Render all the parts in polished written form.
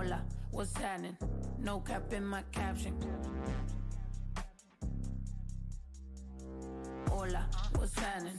Hola, what's happening? No cap in my caption. Hola, what's happening?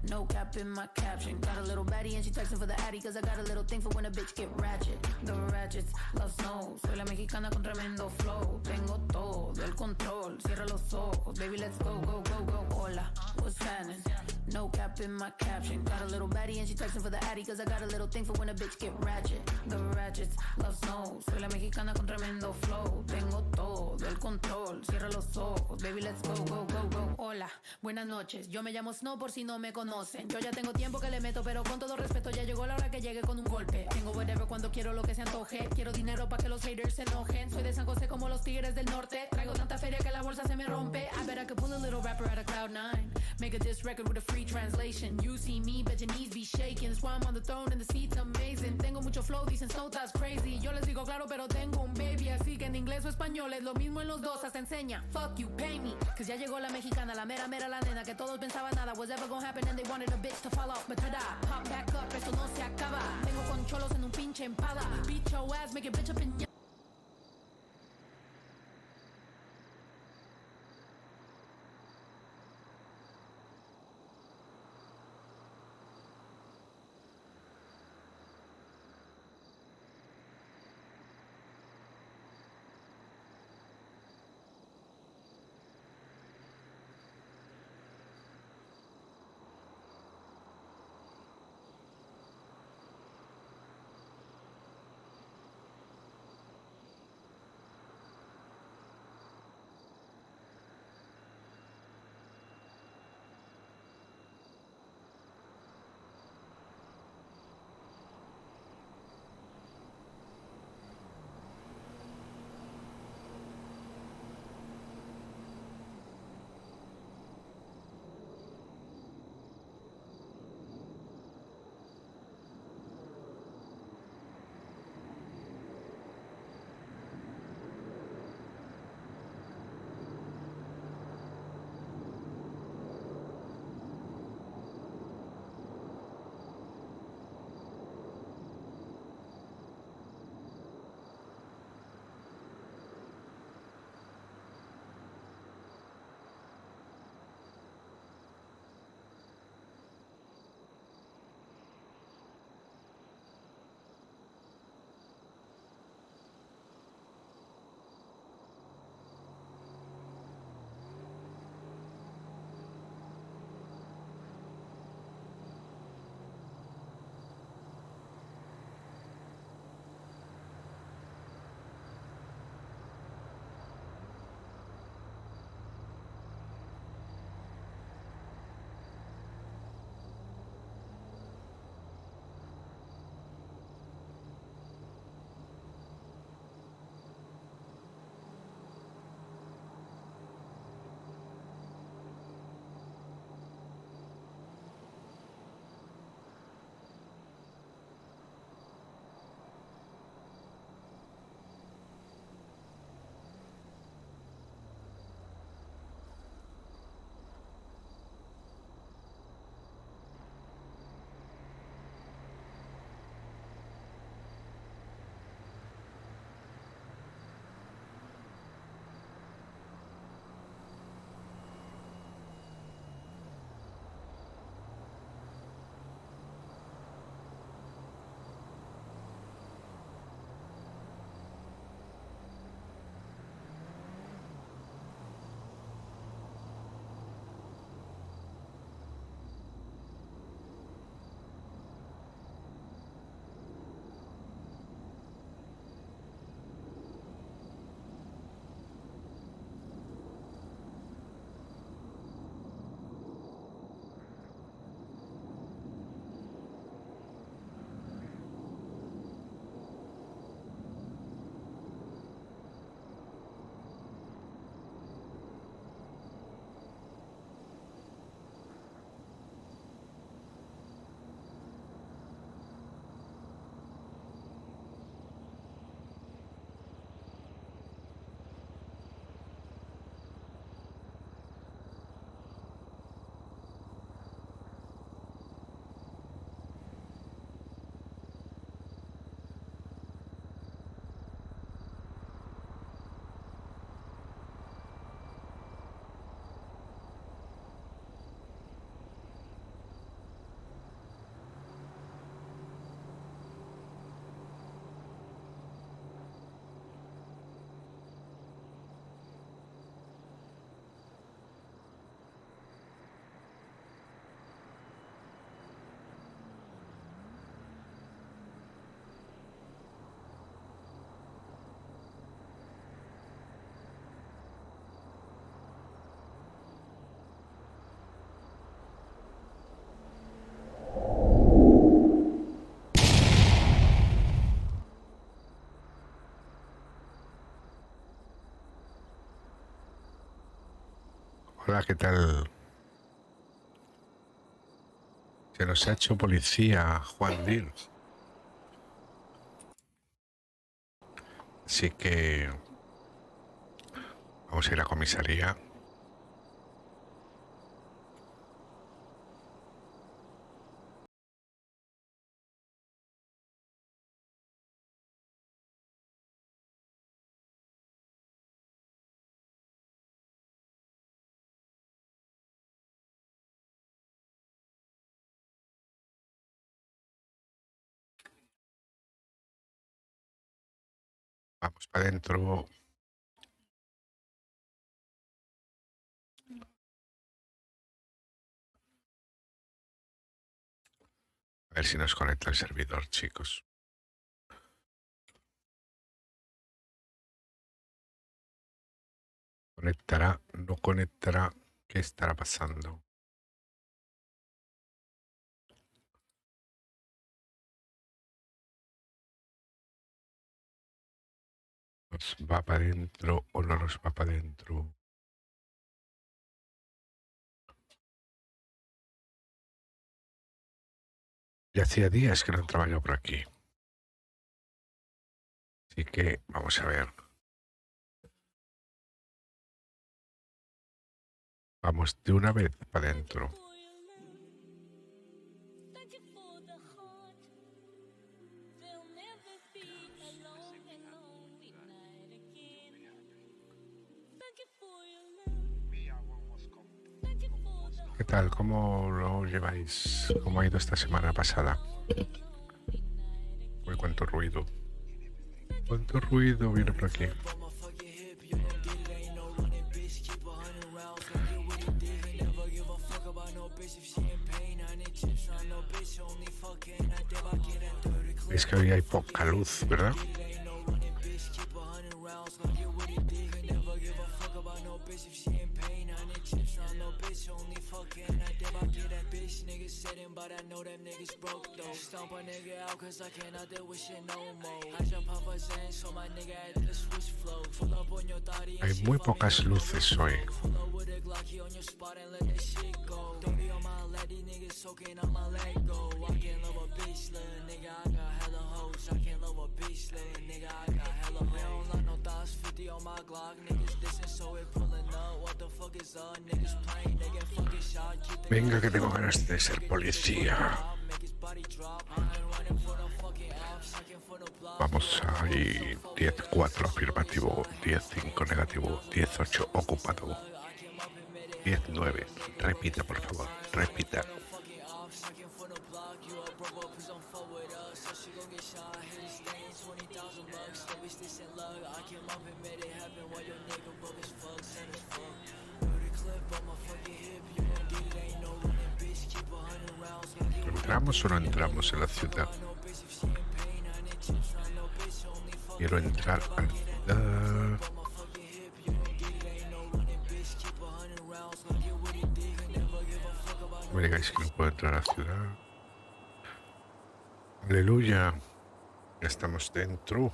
No cap in my caption. Got a little baddie and she texting for the addy, cause I got a little thing for when a bitch get ratchet. The ratchets love snow. Soy la mexicana con tremendo flow. Tengo todo el control. Cierra los ojos, baby, let's go, go, go, go. Hola, what's happening? No cap in my caption. Got a little baddie and she texting for the addy, cause I got a little thing for when a bitch get ratchet. The ratchets love snow. Soy la mexicana con tremendo flow. Tengo todo el control. Cierra los ojos, baby, let's go, go, go, go. Hola, buenas noches. Yo me llamo Snow por si no me conocen. Yo ya tengo tiempo que le meto, pero con todo respeto ya llegó la hora que llegue con un golpe. Tengo whatever cuando quiero lo que se antoje. Quiero dinero pa' que los haters se enojen. Soy de San José como los tigres del norte. Traigo tanta feria que la bolsa se me rompe. I bet I could pull a little rapper out of Cloud9. Make a diss record with a free translation. You see me, bet your knees be shaking. That's why I'm on the throne and the seat's amazing. Tengo mucho flow, dicen Snow that's crazy. Yo les digo claro, pero tengo un baby. Así que en inglés o español es lo mismo en los dos. Hasta enseña, fuck you, pay me. Cause ya llegó la mexicana, la mera mera la nena. Que todos pensaban nada was ever gonna happen and they wanted a bitch to fall off. But tada, pop back up, esto no se acaba. Tengo con cholos en un pinche empada. Beat your ass, make it bitch up in ya. Hola, ¿qué tal? Se nos ha hecho policía, Juan Dir. Así que vamos a ir a comisaría. Vamos para adentro. A ver si nos conecta el servidor, chicos. ¿Conectará? ¿No conectará? ¿Qué estará pasando? ¿Nos va para adentro o no nos va para adentro? Ya hacía días que no entraba yo por aquí. Así que vamos a ver. Vamos de una vez para adentro. ¿Qué tal? ¿Cómo lo lleváis? ¿Cómo ha ido esta semana pasada? Uy, cuánto ruido. ¿Cuánto ruido viene por aquí? Es que hoy hay poca luz, ¿verdad? Hay muy pocas luces hoy. Venga, que tengo ganas de ser policía. Vamos ahí. 10-4 afirmativo, 10-5 negativo, 10-8 ocupado, 10-9. Repita, por favor, repita. ¿Entramos o no entramos en la ciudad? Quiero entrar a la ciudad. No me digáis que no puedo entrar a la ciudad. Aleluya. Ya estamos dentro.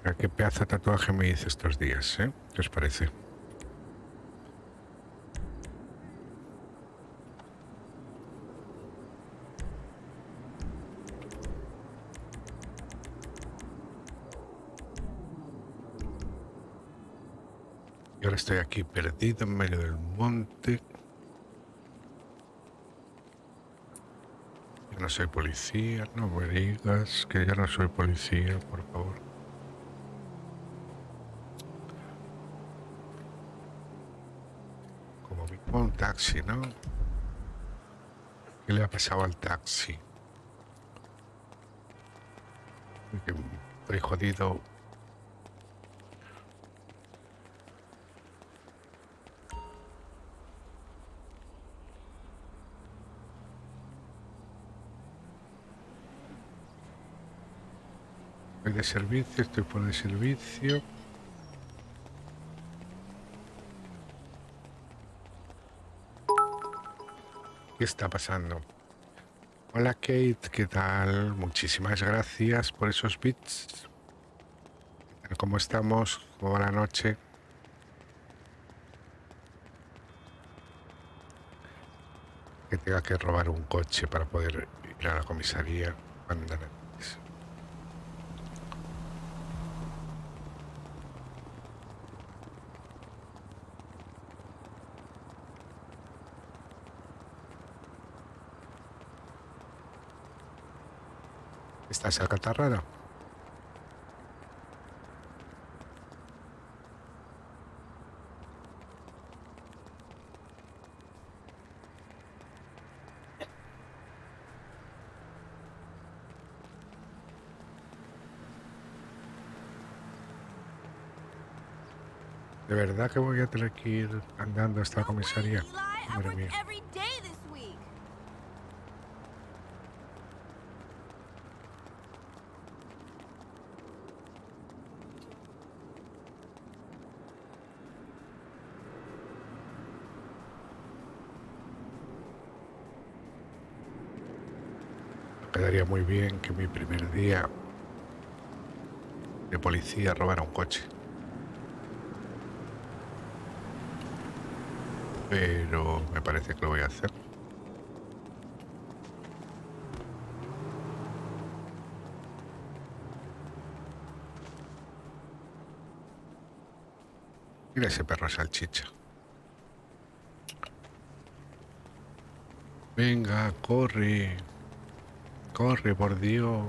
¿A qué pedazo de tatuaje me hice estos días, eh? ¿Qué os parece? Y ahora estoy aquí perdido en medio del monte. Yo no soy policía, no me digas que ya no soy policía, por favor. Como mismo un taxi, ¿no? ¿Qué le ha pasado al taxi? Que estoy jodido. Estoy de servicio, estoy fuera de servicio. ¿Qué está pasando? Hola Kate, ¿qué tal? Muchísimas gracias por esos bits. ¿Qué tal? ¿Cómo estamos? ¿Cómo va la noche? Que tenga que robar un coche para poder ir a la comisaría. Anda, narices. ¿Estás acatarrada? ¿De verdad que voy a tener que ir andando hasta la comisaría? Madre mía. Quedaría muy bien que mi primer día de policía robara un coche. Pero me parece que lo voy a hacer. Mira ese perro salchicha. Venga, corre. Corre, por Dios.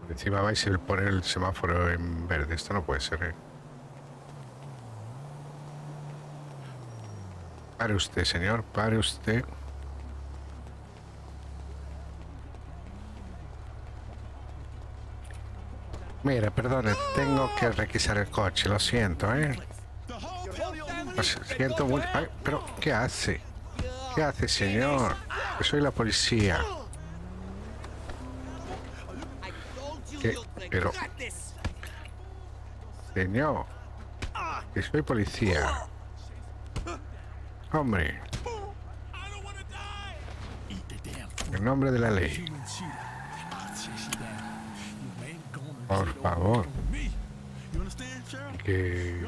Encima vais a poner el semáforo en verde. Esto no puede ser, ¿eh? Pare usted, señor. Pare usted. Mire, perdone. Tengo que requisar el coche. Lo siento, ¿eh? Lo siento mucho. Ay, pero ¿qué hace? ¿Qué hace, señor? Que soy la policía. ¿Qué? Pero... Señor. Que soy policía. Hombre. En nombre de la ley. Por favor. Que...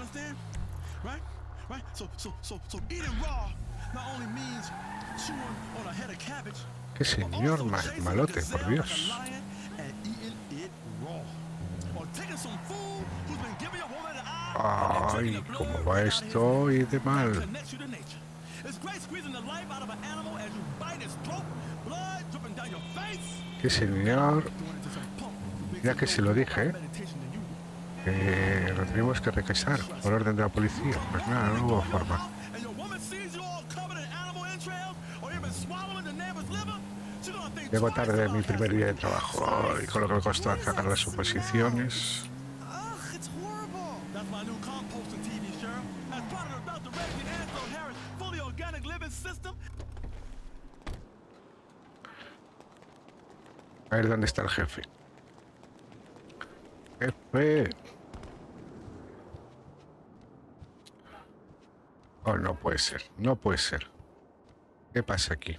Qué señor más malote, por Dios. Ay, ¿cómo va esto y de mal? Qué señor. Ya que se lo dije, lo tenemos que requisar por orden de la policía. Pues nada, no hubo forma. Llego tarde de mi primer día de trabajo y con lo que me costó sacar las suposiciones. A ver dónde está el jefe. Jefe. Oh, no puede ser, no puede ser. ¿Qué pasa aquí?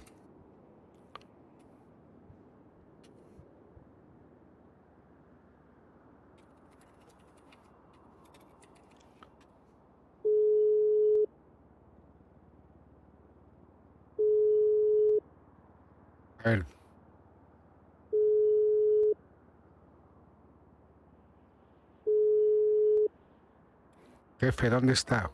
A ver. Jefe, ¿dónde está?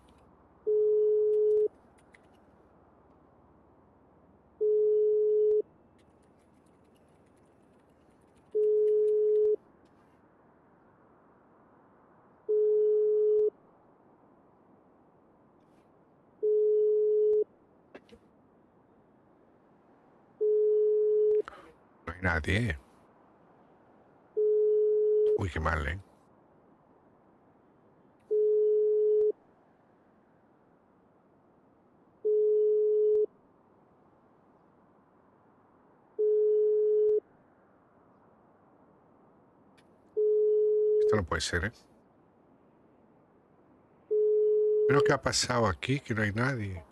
No hay nadie. Uy, qué mal, ¿eh? Esto no puede ser, ¿eh? ¿Pero qué ha pasado aquí? Que no hay nadie.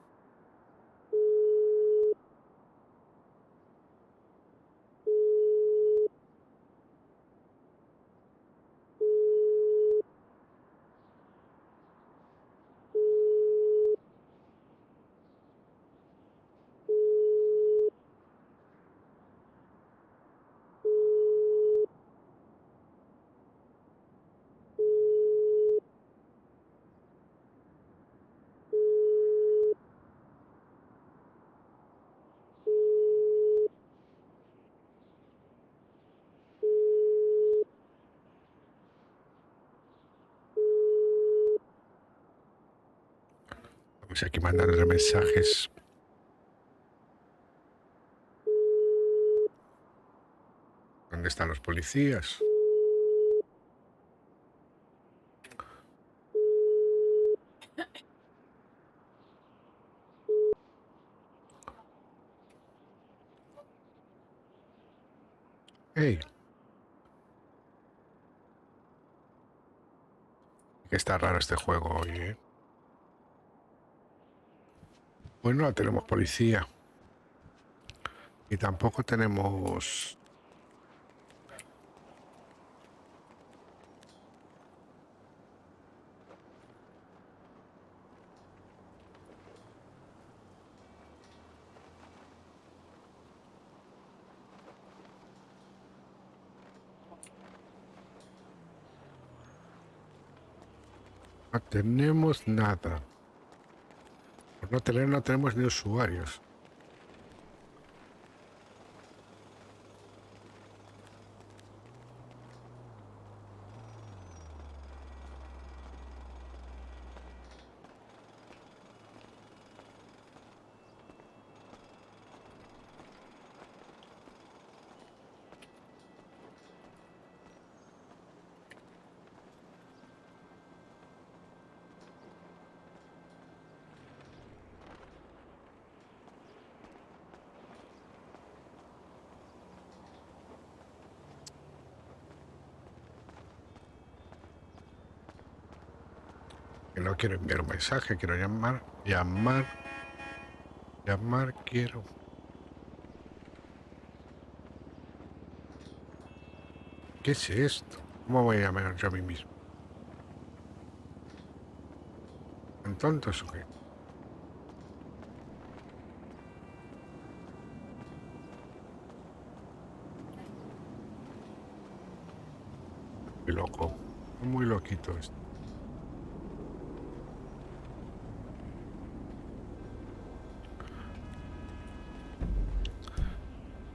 Vamos aquí mandando mensajes. ¿Dónde están los policías? ¡Ey! Que está raro este juego hoy, ¿eh? Pues no tenemos policía. Y tampoco tenemos... No tenemos nada. Por no tener, no tenemos ni usuarios. Que no quiero enviar un mensaje, quiero llamar, quiero. ¿Qué es esto? ¿Cómo voy a llamar yo a mí mismo? ¿Son tontos o qué? Muy loco, muy loquito esto.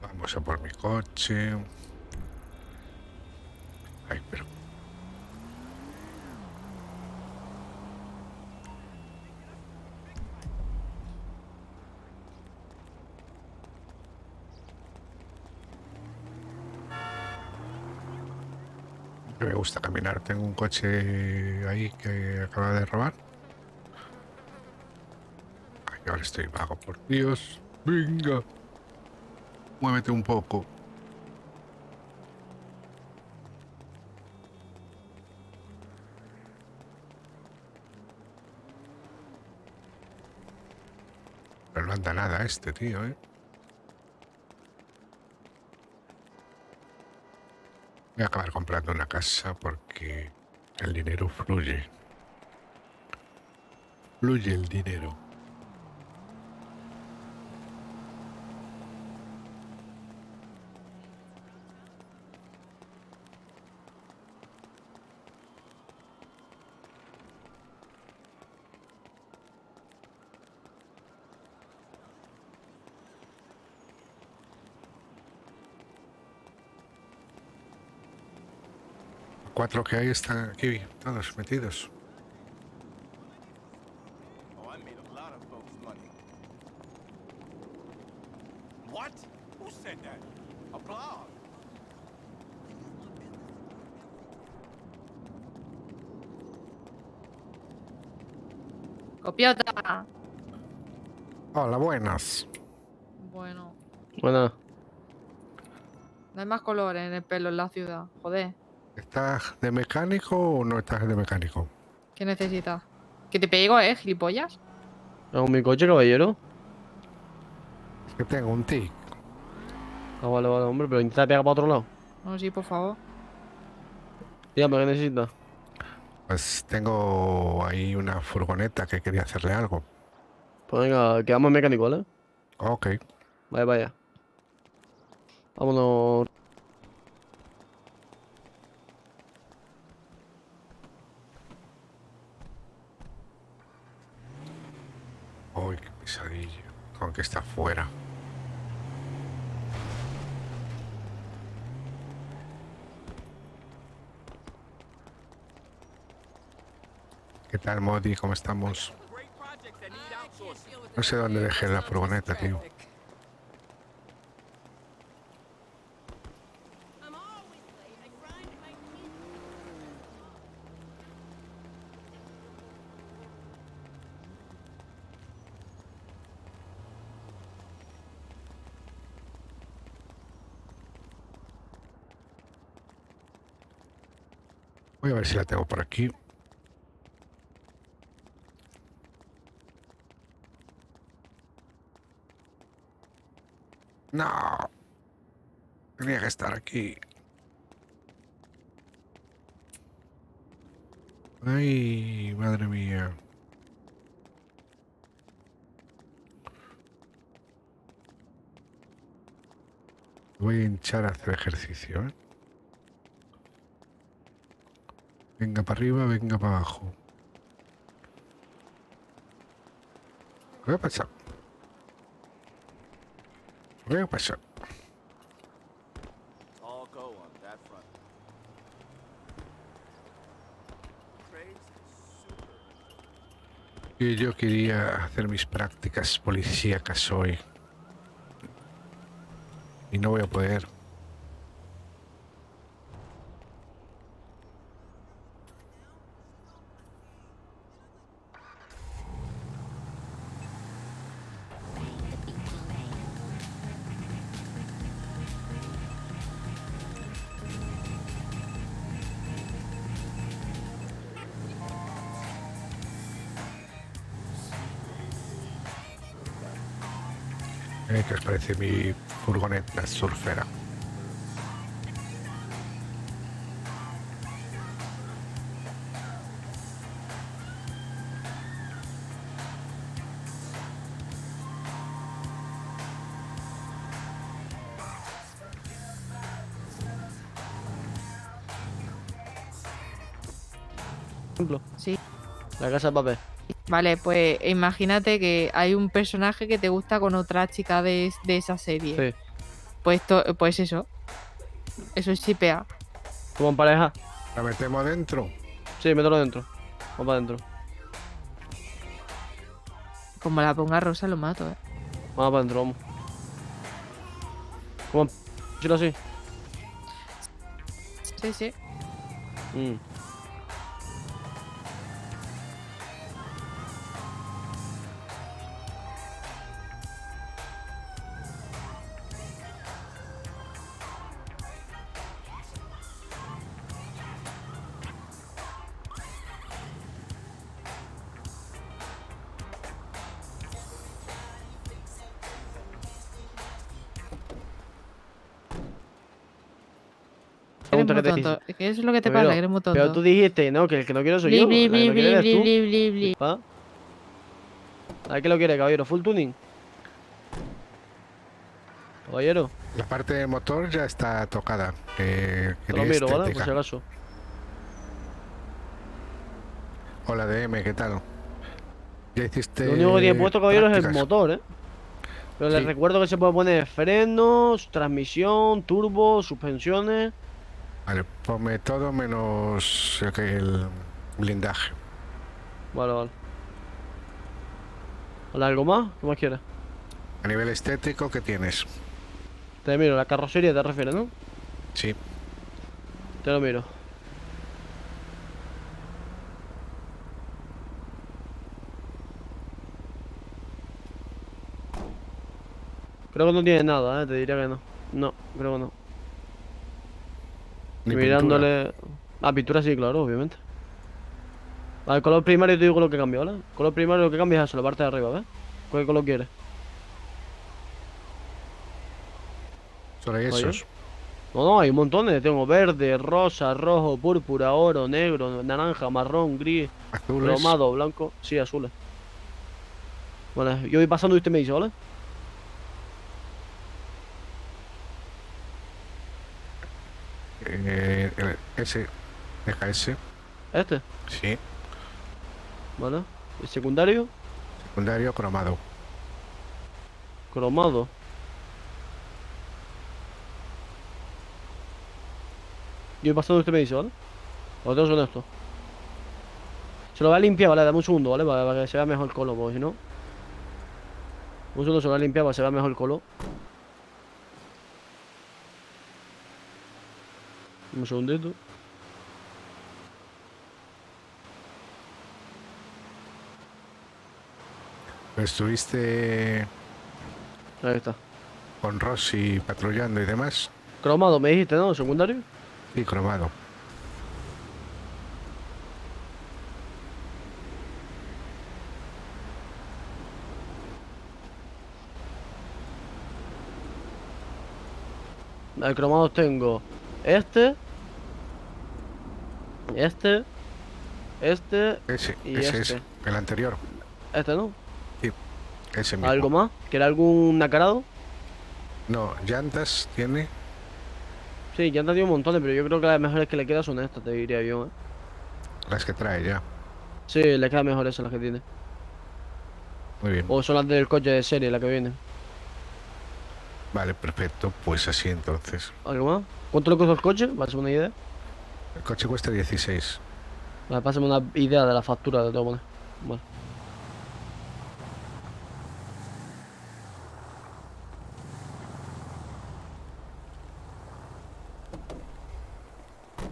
Vamos a por mi coche. Ay, pero... Me gusta caminar. Tengo un coche ahí que acaba de robar. Ay, ahora estoy vago, por Dios. Venga. Muévete un poco. Pero no anda nada este tío, ¿eh? Voy a acabar comprando una casa porque el dinero fluye. Fluye el dinero. Cuatro que hay están aquí, todos metidos. Oh, I made a lot of folks money. What? Who said that? A blog. Copiota. Hola, buenas. Bueno, Bueno, no hay más colores en el pelo en la ciudad. Joder. ¿Estás de mecánico o no estás de mecánico? ¿Qué necesitas? Que te pego, gilipollas. ¿Con mi coche, caballero? Es que tengo un tic. Ah, vale, vale, hombre, pero intenta pegar para otro lado. No, sí, por favor. Dígame, ¿qué necesita? Pues tengo ahí una furgoneta que quería hacerle algo. Pues venga, quedamos en mecánico, ¿vale? Ok. Vaya, vaya. Vámonos. Uy, qué pesadilla. Con que está afuera. ¿Qué tal, Modi? ¿Cómo estamos? Great projects that need outsourcing. No sé dónde dejé la furgoneta, tío. Voy a ver si la tengo por aquí. No. Tenía que estar aquí. Ay, madre mía. Voy a hinchar a hacer ejercicio, ¿eh? Venga para arriba, venga para abajo. ¿Qué va a pasar? ¿Qué va a pasar? All go on that front. Trades super. Y yo quería hacer mis prácticas policíacas hoy. Y no voy a poder. ¿Qué os parece mi furgoneta surfera? Ejemplo, Sí. la casa de papel. Vale, pues imagínate que hay un personaje que te gusta con otra chica de esa serie. Sí. Pues eso. Eso es shipea. ¿Como en pareja? ¿La metemos adentro? Sí, mételo dentro. Vamos para adentro. Como la ponga rosa, lo mato, Vamos para adentro, vamos. ¿Cómo? Chilo así. Sí, sí. Mm. Eres Pregunta muy que te hice. tonto. ¿Qué es lo que te Pero, pasa? Que eres muy tonto. pero tú dijiste, no, que el que no quiero soy Bli, yo. bli, La que bli, no quiere bli, eres tú. bli, bli, bli, bli. ¿Ah? A ver qué lo quiere, caballero. Full tuning. Caballero, La parte del motor ya está tocada. te lo Quería miro, ¿vale? Por si estética. acaso. Hola DM, ¿qué tal? ¿Ya hiciste Lo único que tiene puesto, caballero, es el prácticas? motor, ¿eh? Pero les Sí. recuerdo que se puede poner frenos, transmisión, turbo, suspensiones. Vale, ponme todo menos el blindaje. Vale, vale. ¿Hola, algo más? ¿Qué más quieres? A nivel estético, ¿qué tienes? Te miro, la carrocería te refieres, ¿no? Sí. Te lo miro. Creo que no tiene nada, te diría que no. No, creo que no. Ni Mirándole. Ah, pintura sí, claro, obviamente. Vale, color primario te digo lo que cambia, ¿vale? Color primario lo que cambia es eso, la parte de arriba, ¿ves? ¿Qué color quieres? Solo hay Oye. esos. No, hay un montón. Tengo verde, rosa, rojo, púrpura, oro, negro, naranja, marrón, gris, Azules. cromado, blanco. Sí, azules. Vale, yo voy pasando y usted me dice, ¿vale? Ese. Deja ese. Este, Sí. ¿vale? El secundario, Secundario cromado. cromado. Yo voy pasando y usted me dice, ¿vale? Los dos son estos. Se lo voy a limpiar, ¿vale? Dame un segundo, ¿vale? Para que se vea mejor el color, porque si no. Un segundo se lo voy a limpiar para que se vea mejor el color. Un segundito. Estuviste Ahí está. con Rossi patrullando y demás. Cromado, me dijiste, ¿no? Secundario. Sí, cromado. De cromados tengo este, este, este Ese, y ese este. es el anterior. Este, ¿no? Sí, ese mismo. ¿Algo más? ¿Quiere algún nacarado? No, llantas tiene. Sí, ya han tenido un montón, pero yo creo que las mejores que le quedan son estas, te diría yo, ¿eh? Las que trae ya. Sí, le quedan mejor esas las que tiene. Muy bien. O son las del coche de serie, las que vienen. Vale, perfecto. Pues así entonces. ¿Algo más? ¿Cuánto le costó el coche? Pásame una idea. El coche cuesta 16. Vale, pásame una idea de la factura de todo. Vale.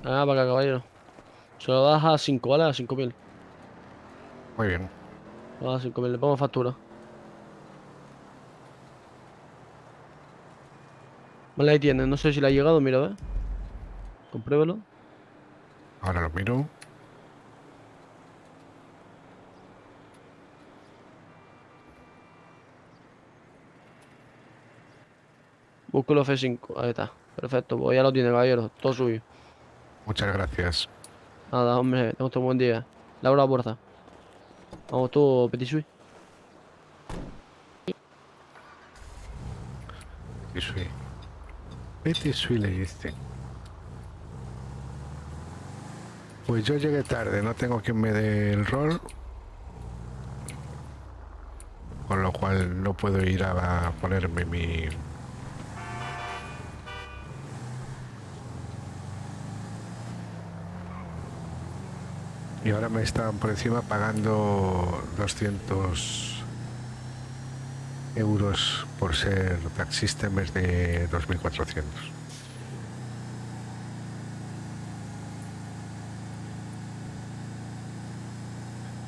Ah, para acá, caballero. Se lo das a 5, ¿vale? A 5.000. Muy bien. A 5.000, le pongo factura. Vale, ahí tiene. No sé si le ha llegado, mira, a ver. Compruébelo. Ahora lo miro. Busco el F5. Ahí está. Perfecto, pues ya lo tiene, caballero. Todo suyo. Muchas gracias. Nada, hombre. Tengo un buen día. Le abro la puerta. Vamos tú, Petit Suisse. Petit Suisse le diste. Pues yo llegué tarde, no tengo quien me dé el rol. Con lo cual no puedo ir a ponerme mi... Y ahora me están por encima pagando 200 euros por ser taxista en vez de 2.400.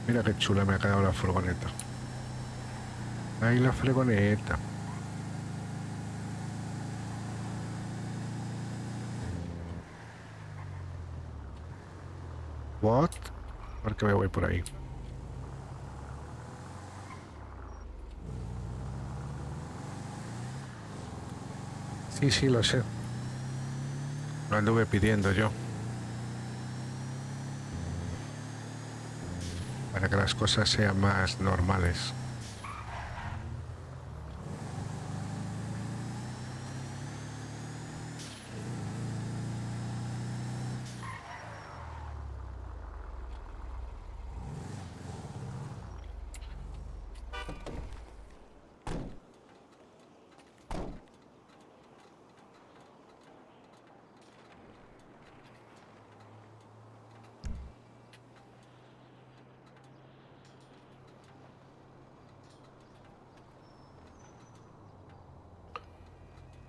Mira qué chula me ha quedado la furgoneta. Ahí la furgoneta. What? ¿Por qué me voy por ahí? Sí, sí, lo sé. Lo anduve pidiendo yo. Para que las cosas sean más normales.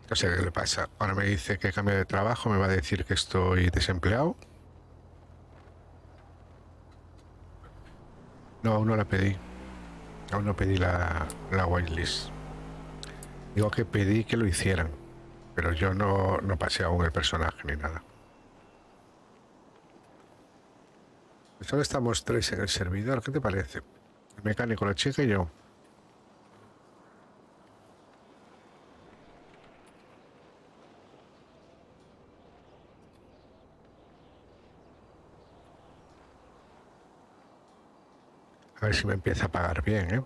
No sé qué le pasa. Ahora me dice que cambio de trabajo, me va a decir que estoy desempleado. No, aún no la pedí. Aún no pedí la whitelist. Digo que pedí que lo hicieran, pero yo no pasé aún el personaje ni nada. Solo estamos 3 en el servidor. ¿Qué te parece? El mecánico, la chica y yo. A ver si me empieza a pagar bien, ¿eh?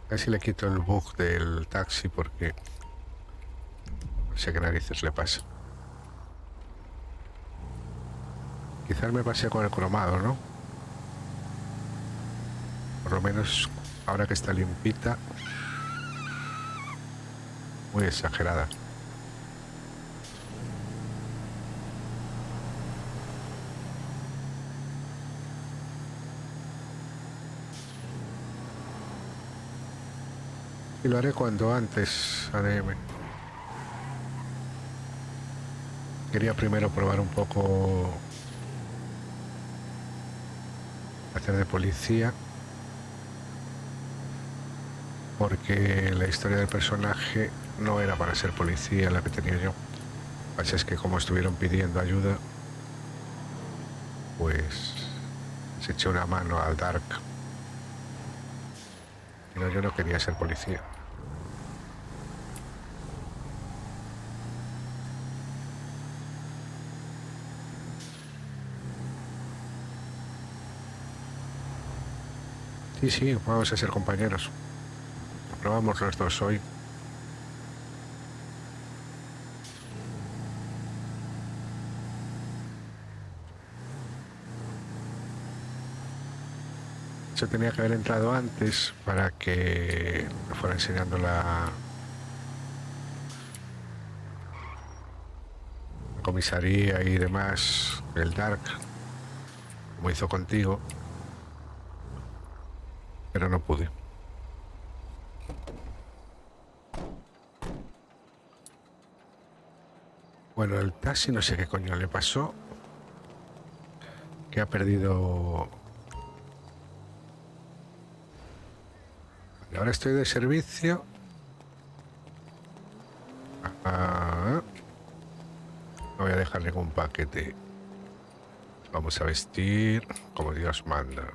A ver si le quito el bug del taxi porque no sé qué narices le pasa. Quizás me pase con el cromado, ¿no? Por lo menos ahora que está limpita. Muy exagerada. Y lo haré cuanto antes, ADM. Quería primero probar un poco hacer de policía, porque la historia del personaje no era para ser policía la que tenía yo. Lo que pasa es que como estuvieron pidiendo ayuda, pues se echó una mano al Dark. Pero yo no quería ser policía. Sí, sí, vamos a ser compañeros. Probamos los dos hoy. Yo tenía que haber entrado antes para que me fuera enseñando la comisaría y demás, el Dark, como hizo contigo, pero no pude. Bueno, el taxi no sé qué coño le pasó, que ha perdido. Ahora estoy de servicio. No voy a dejar ningún paquete. Vamos a vestir como Dios manda.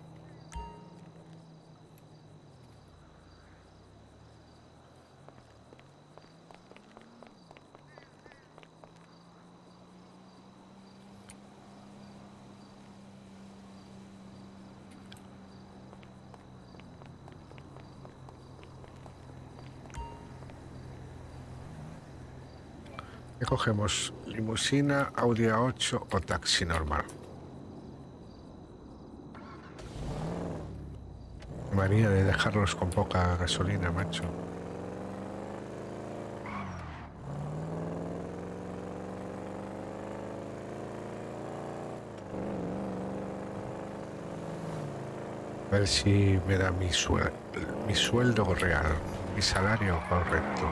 ¿Qué cogemos? ¿Limusina, Audi A8 o taxi normal? María de dejarlos con poca gasolina, macho. A ver si me da mi sueldo real, mi salario correcto.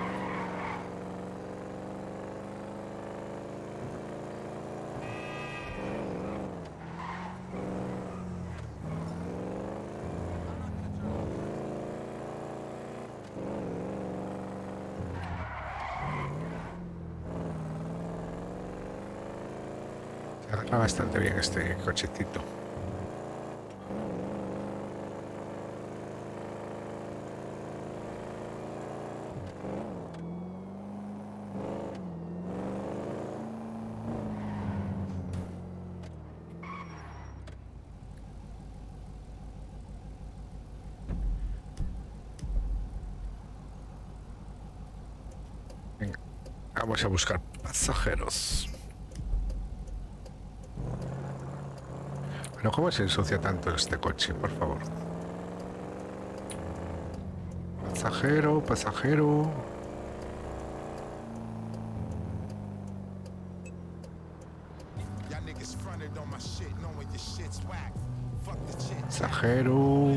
Se arregla bastante bien este cochecito. Venga, vamos a buscar pasajeros. Pero ¿cómo se ensucia tanto este coche, por favor? Pasajero, pasajero. Pasajero.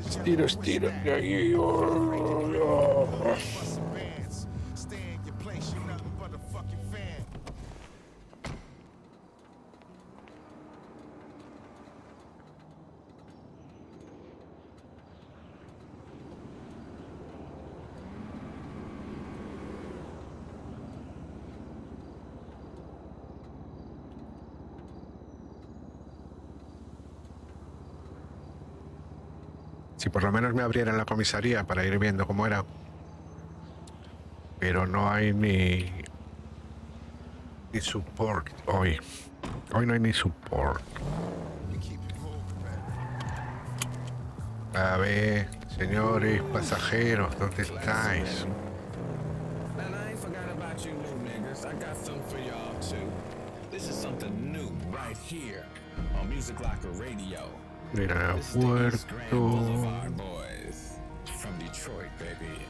Estiro, estiro. Y ahí, Si por lo menos me abrieran la comisaría para ir viendo cómo era. Pero no hay ni support hoy. Hoy no hay ni support. A ver, señores pasajeros, ¿dónde estáis? And I ain't forgot about you new niggas. I got something for y'all too. This is something new right here on Music Locker Radio. Del This is the East Grand aeropuerto. Boulevard boys from Detroit, baby.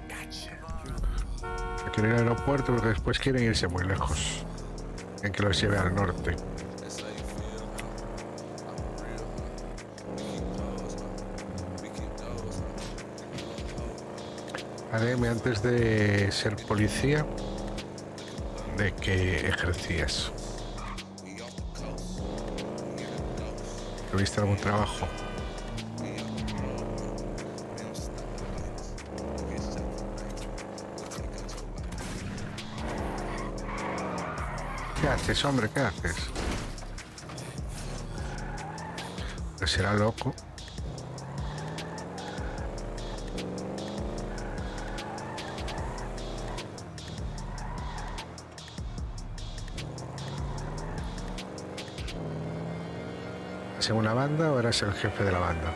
Gotcha. Quieren ir al aeropuerto porque después quieren irse muy lejos. En que los lleve al norte. Dime, antes de ser policía, ¿de qué ejercías? ¿Tuviste algún trabajo? ¿Qué haces, hombre? ¿Qué haces? Pues será loco. ¿Es en una banda o eras el jefe de la banda?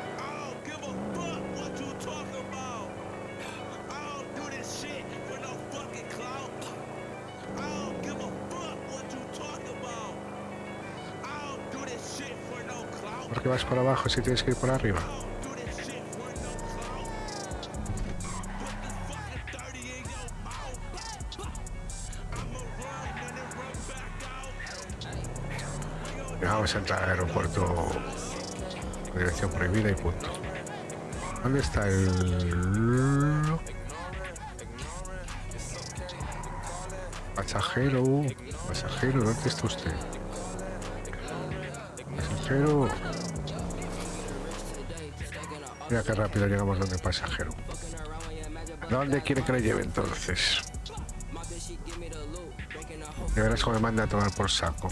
¿Por qué vas por abajo si tienes que ir por arriba? Vamos a entrar al aeropuerto con dirección prohibida y punto. ¿Dónde está el pasajero? Pasajero, ¿dónde está usted? Pasajero. Mira qué rápido llegamos donde el pasajero. ¿Dónde quiere que le lleve entonces? Ya verás cómo me manda a tomar por saco.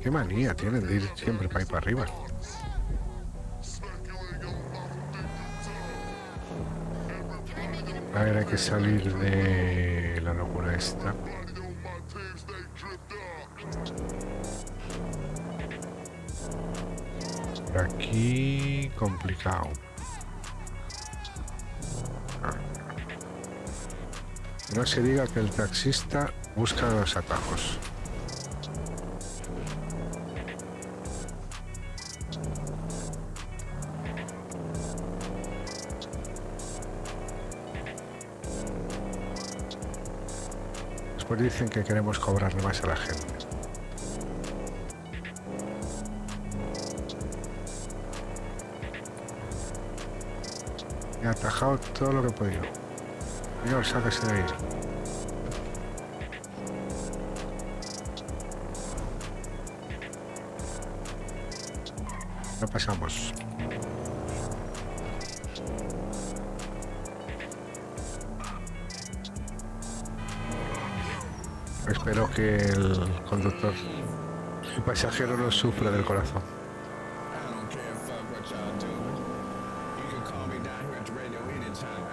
Qué manía tienen de ir siempre para ir para arriba. A ver, hay que salir de la locura esta. Por aquí, complicado. No se diga que el taxista busca los atajos. Después dicen que queremos cobrarle más a la gente. He atajado todo lo que he podido. Señor, sáquese de ahí. No pasamos. Espero que el conductor, el pasajero, no sufra del corazón. I don't care fuck what y'all doing. You can call me down here at the radio anytime.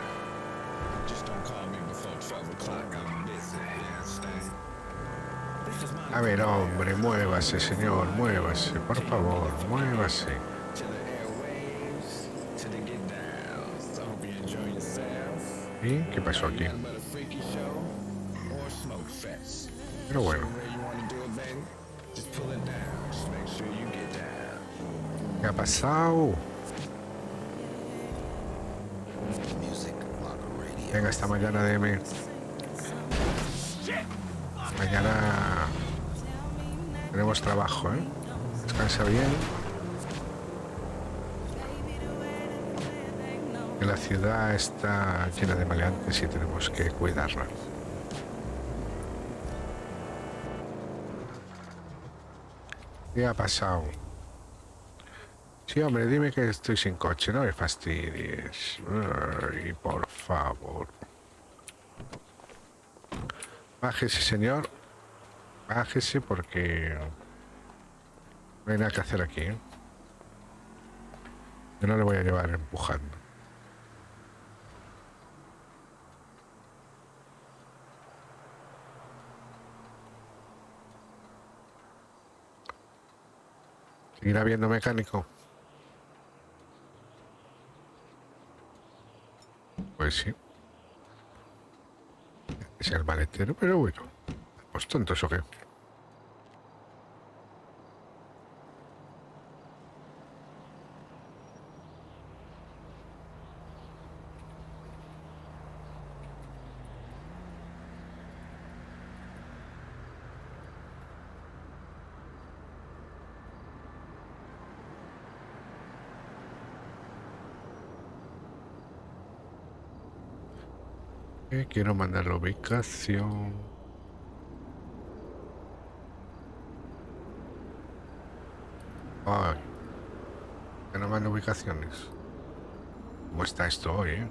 Just don't call me before 12 o'clock. I'm busy. You understand? This is my A ver, hombre, muévase, señor, muévase, por favor, muévase. to the airwaves, to the get down. So I hope you enjoy yourself. ¿Y qué pasó aquí? Nothing but a freaky show or smoke fest. Pero bueno, Where you want to do it, baby? Just pull it down. Just make sure you get down. ¿qué ha pasado? Venga, esta mañana DM. Mañana tenemos trabajo, ¿eh? Descansa bien. Que la ciudad está llena de maleantes y tenemos que cuidarla. ¿Qué ha pasado? Sí, hombre, dime que estoy sin coche, no me fastidies. Ay, por favor. Bájese, señor. Bájese porque no hay nada que hacer aquí, ¿eh? Yo no le voy a llevar empujando. ¿Seguirá habiendo mecánico? Pues sí. Es el maletero, pero bueno. ¿Pues tontos o qué? Quiero mandar la ubicación. Ay, que no mando ubicaciones. ¿Cómo está esto hoy, eh?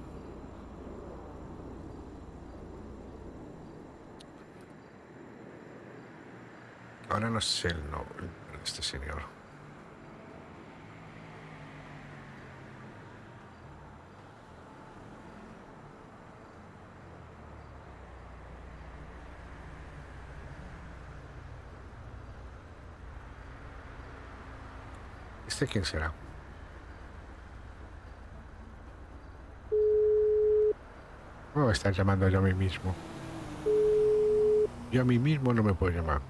Ahora no sé el nombre de este señor. ¿Este quién será? No me estar llamando yo a mí mismo. Yo a mí mismo no me puedo llamar.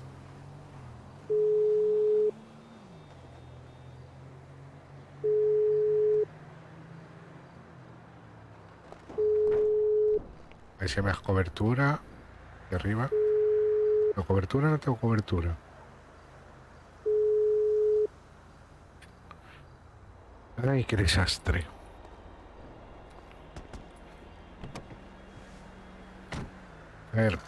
Ahí se me da cobertura. De arriba. ¿Tengo cobertura o no tengo cobertura? Ay, qué desastre. A ver.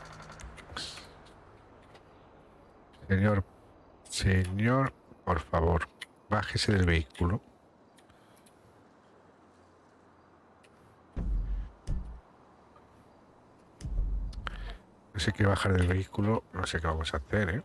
Señor, por favor, bájese del vehículo. No se quiere bajar del vehículo, no sé qué vamos a hacer, ¿eh?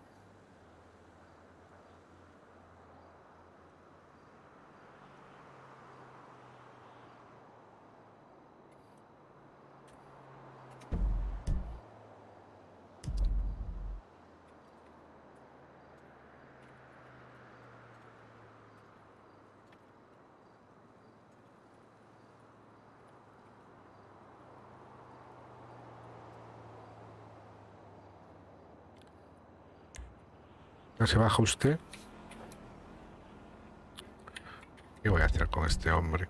¿No se baja usted? ¿Qué voy a hacer con este hombre?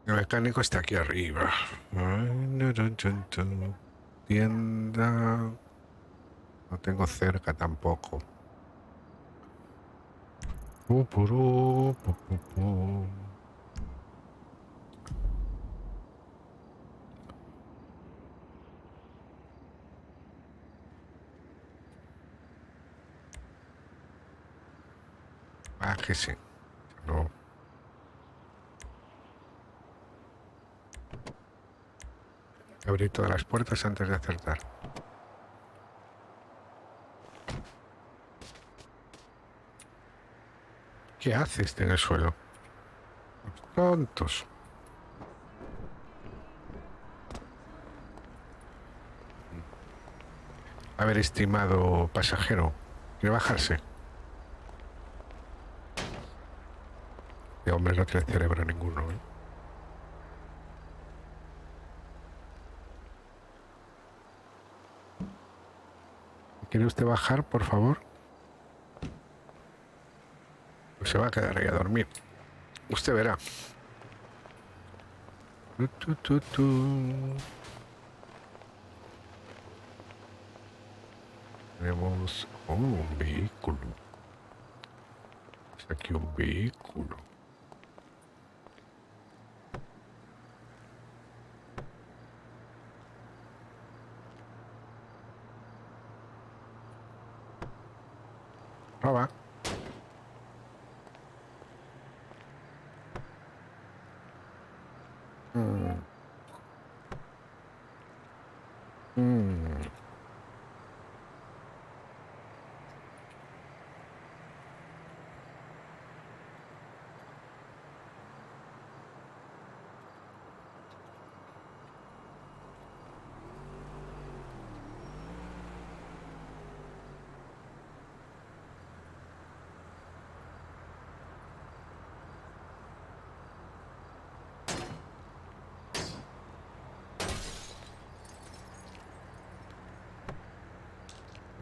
El mecánico está aquí arriba. Tienda. No tengo cerca tampoco. Pupurú, pupupú. Bájese. No. Abrir todas las puertas antes de acertar. ¿Qué hace este en el suelo? Los tontos. A ver, estimado pasajero, ¿quiere bajarse? Este hombre no tiene cerebro ninguno, ¿eh? ¿Quiere usted bajar, por favor? Pues se va a quedar ahí a dormir. Usted verá. Tenemos un vehículo. Está aquí un vehículo. Roba. Mm. Mm.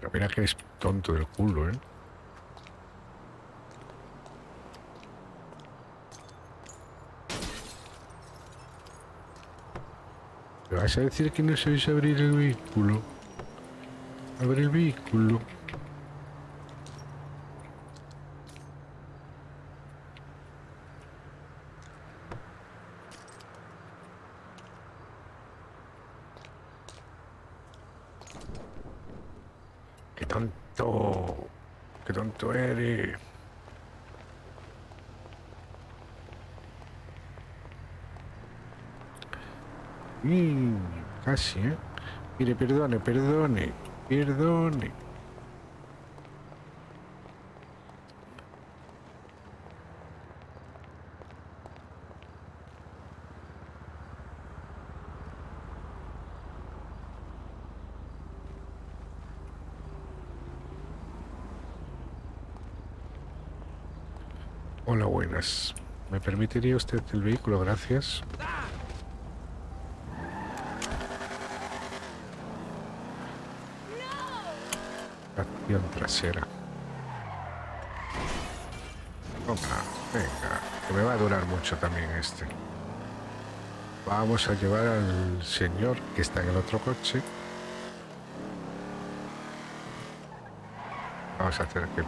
Pero mira que es tonto del culo, ¿eh? ¿Me vas a decir que no sabéis abrir el vehículo? Abre el vehículo. ¡Qué tonto! ¡Qué tonto eres! Casi, ¿eh? Mire, perdone, perdone, perdone. Hola, buenas. ¿Me permitiría usted el vehículo? Gracias. Acción trasera. Toma, venga, que me va a durar mucho también este. Vamos a llevar al señor que está en el otro coche. Vamos a hacer que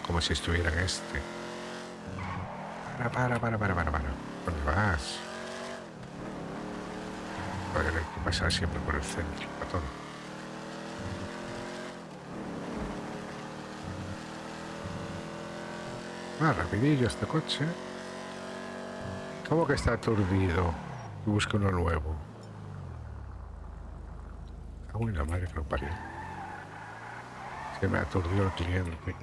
como si estuviera en este. Para. ¿Dónde vas? Joder, hay que pasar siempre por el centro, para todo. Rapidillo este coche. ¿Cómo que está aturdido? Y busca uno nuevo. Uy, la madre que lo parió. Se me aturdió el cliente.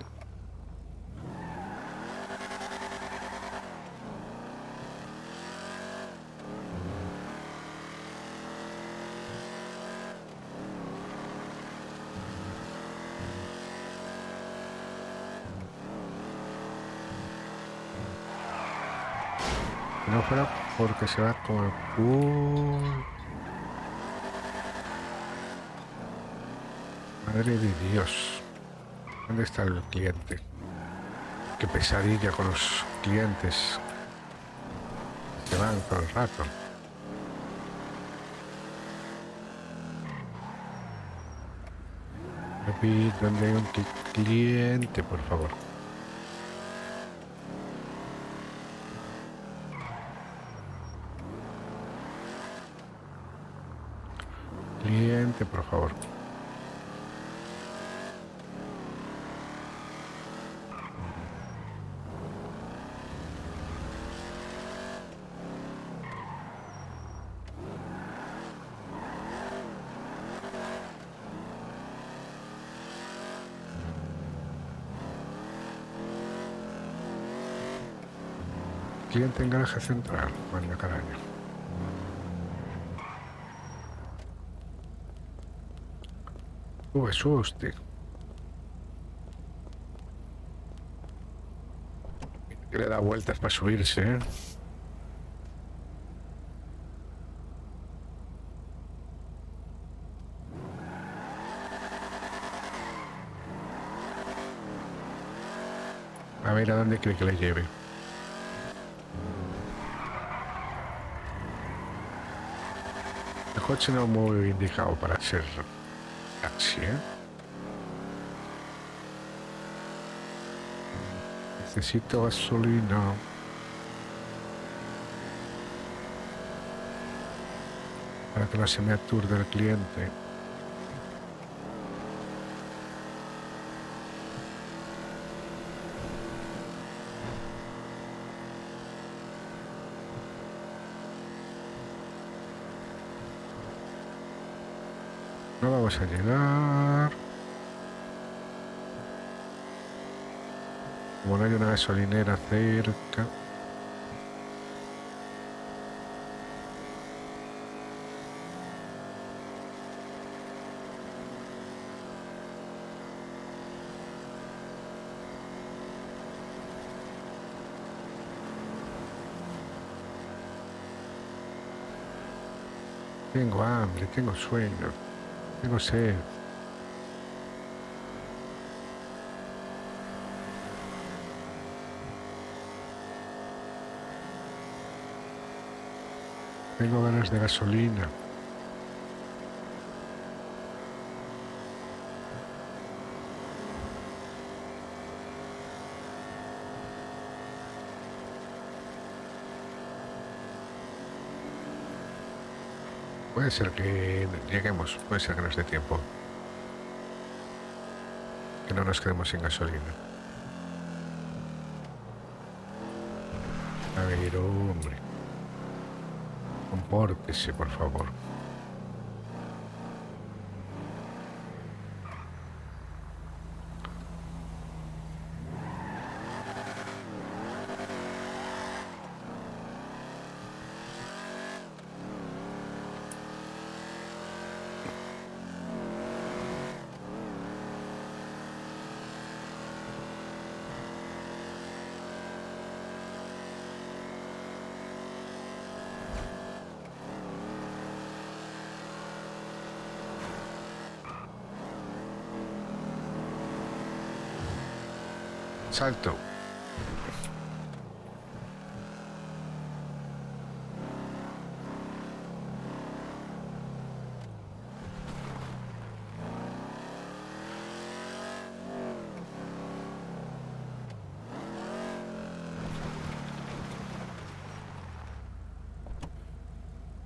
Si no fuera porque se va con el culo. Madre de Dios. ¿Dónde está el cliente? Qué pesadilla con los clientes. Se van todo el rato. Repito, ¿dónde hay un cliente, por favor? Cliente, por favor. Cliente en garaje central, manda caraño. Sube usted. Que le da vueltas para subirse, ¿eh? A ver a dónde cree que le lleve. El coche no es muy indicado para ser taxi, ¿eh? Necesito gasolina. Para que no se me aturde el cliente. No vamos a llegar. Como no hay una gasolinera cerca. Tengo hambre, tengo sueño, tengo sed. Tengo ganas de gasolina. Puede ser que lleguemos, puede ser que nos dé tiempo. Que no nos quedemos sin gasolina. A ver, hombre. Compórtese, por favor. Salto.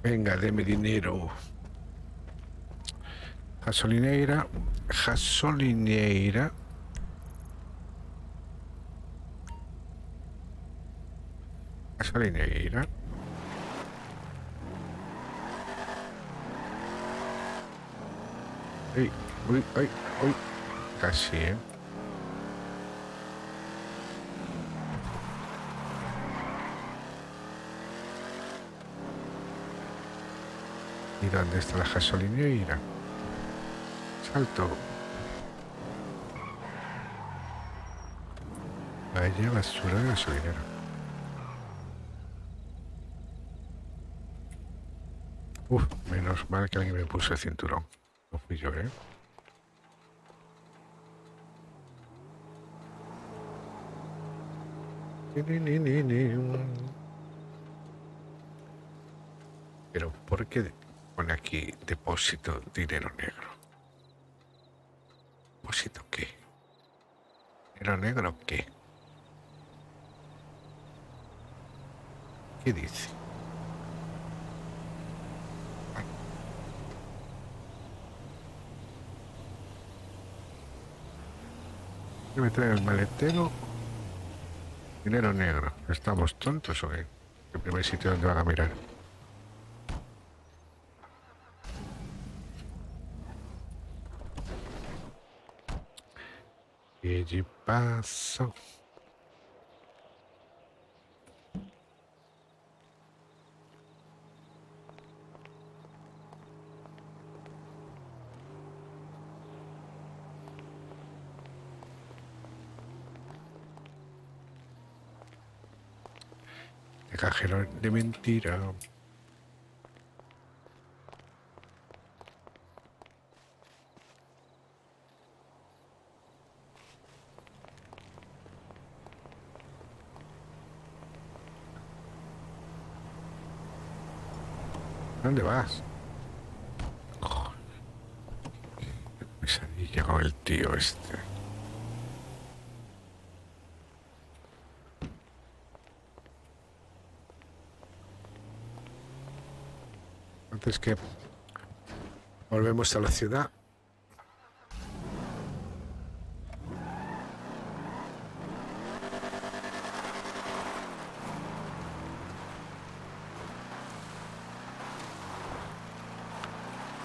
Venga, deme dinero. Gasolineira. Gasolineira. Gasolineira. Ay, uy, ay, uy. Casi, ¿eh? ¿Y dónde está la gasolineira? Salto. Vaya basura de gasolinera. Uf, menos mal que alguien me puso el cinturón. No fui yo, ¿eh? Pero ¿por qué pone aquí depósito dinero negro? ¿Depósito qué? ¿Dinero negro qué? ¿Qué dice? ¿Qué me trae el maletero? Dinero negro. ¿Estamos tontos o qué? El primer sitio donde van a mirar. ¿Qué allí pasa? De cajero de mentira. ¿Dónde vas? Oh, qué pesadilla con el tío este. Antes que volvemos a la ciudad.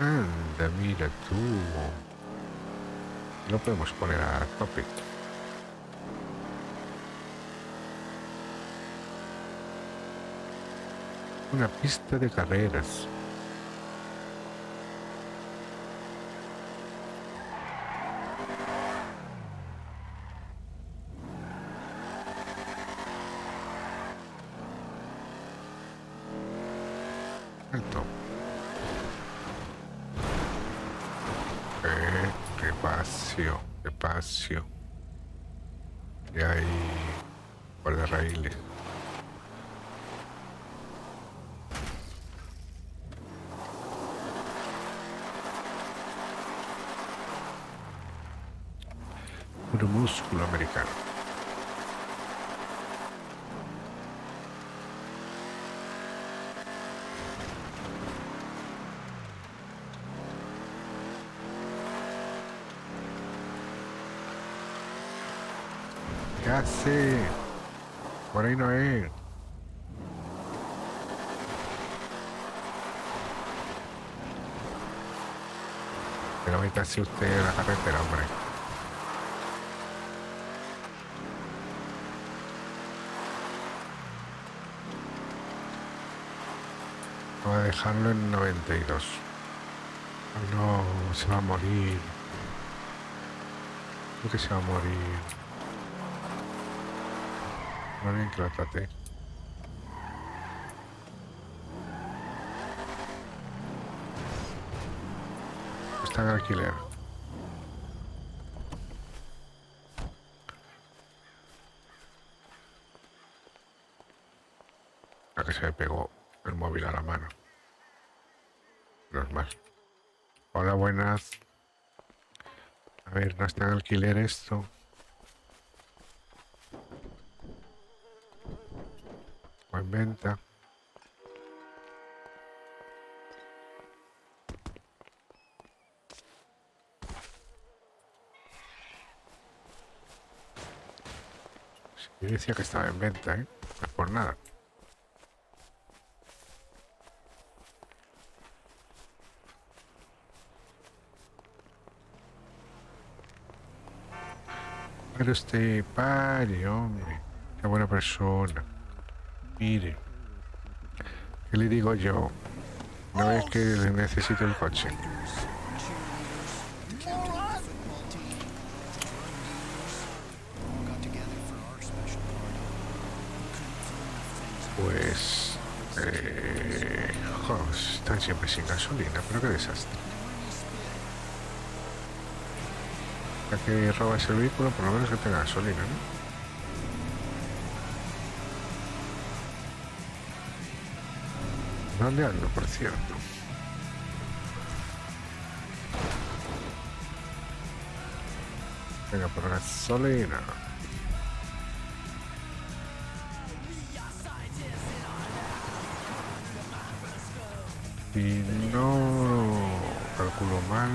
Anda, mira tú. Lo podemos poner a tope. Una pista de carreras. Alto. Despacio, despacio. Y ahí guardarraíles. Puro músculo americano. ¿Qué hace? Por ahí no es. Pero métase usted en la carretera, hombre. Voy a dejarlo en 92. No, se va a morir. Creo que se va a morir. No bien que lo trate. Está en alquiler. A que se me pegó el móvil a la mano. Normal. Hola, buenas. A ver, no está en alquiler esto. O en venta. Yo decía que estaba en venta, ¿eh? No es por nada. Pero usted, pare, hombre. Qué buena persona. Mire. ¿Qué le digo yo? ¿No es que necesito el coche? Pues... joder, están siempre sin gasolina, pero qué desastre. Ya que robas el vehículo, por lo menos que tenga gasolina, ¿no? ¿Dónde ando, por cierto? Venga, por gasolina. Y no calculo mal.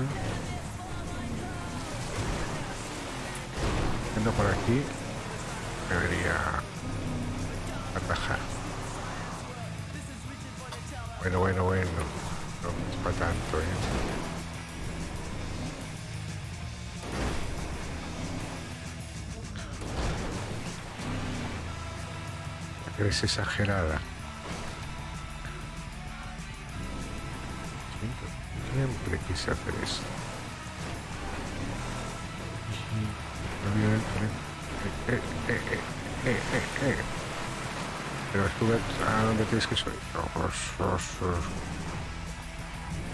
Yendo por aquí, debería atajar. Bueno. No es para tanto, ¿eh? Eres exagerada. Siempre quise hacer eso. Pero estuve a donde tienes que subir.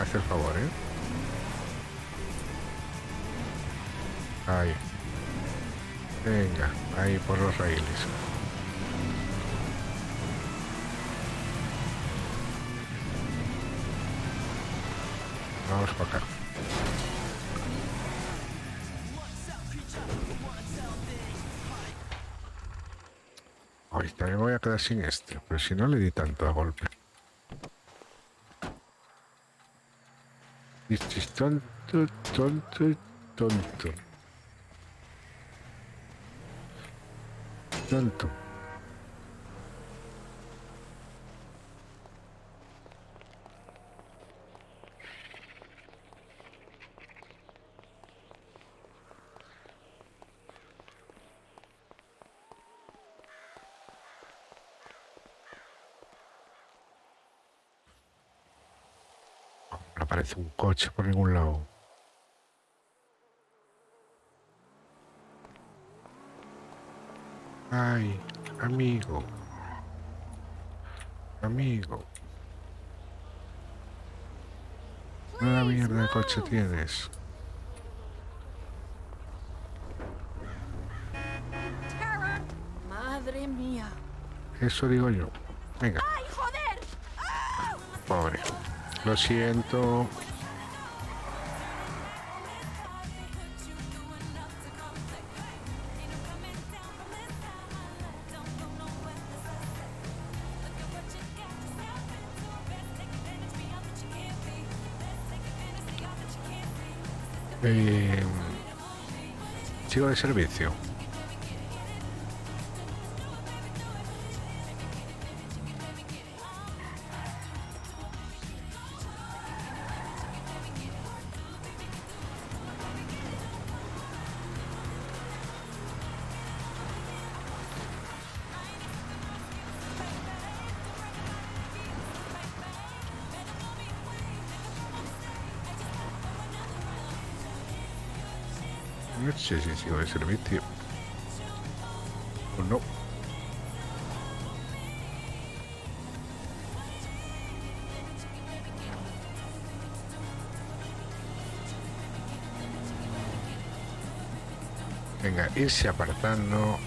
Haz el favor, ¿eh? Ahí. Venga, ahí por los raíles. Vamos para acá. Ahorita me voy a quedar sin este, pero si no le di tanto a golpe. Este tonto, tonto, tonto. Tonto. No aparece un coche por ningún lado. Ay, amigo. Amigo. Una mierda de coche tienes. Madre mía. Eso digo yo. Venga. ¡Ay, joder! Pobre. Lo siento. Eh, Sigo de servicio. No sé si sigo de servicio o no. Venga, irse apartando.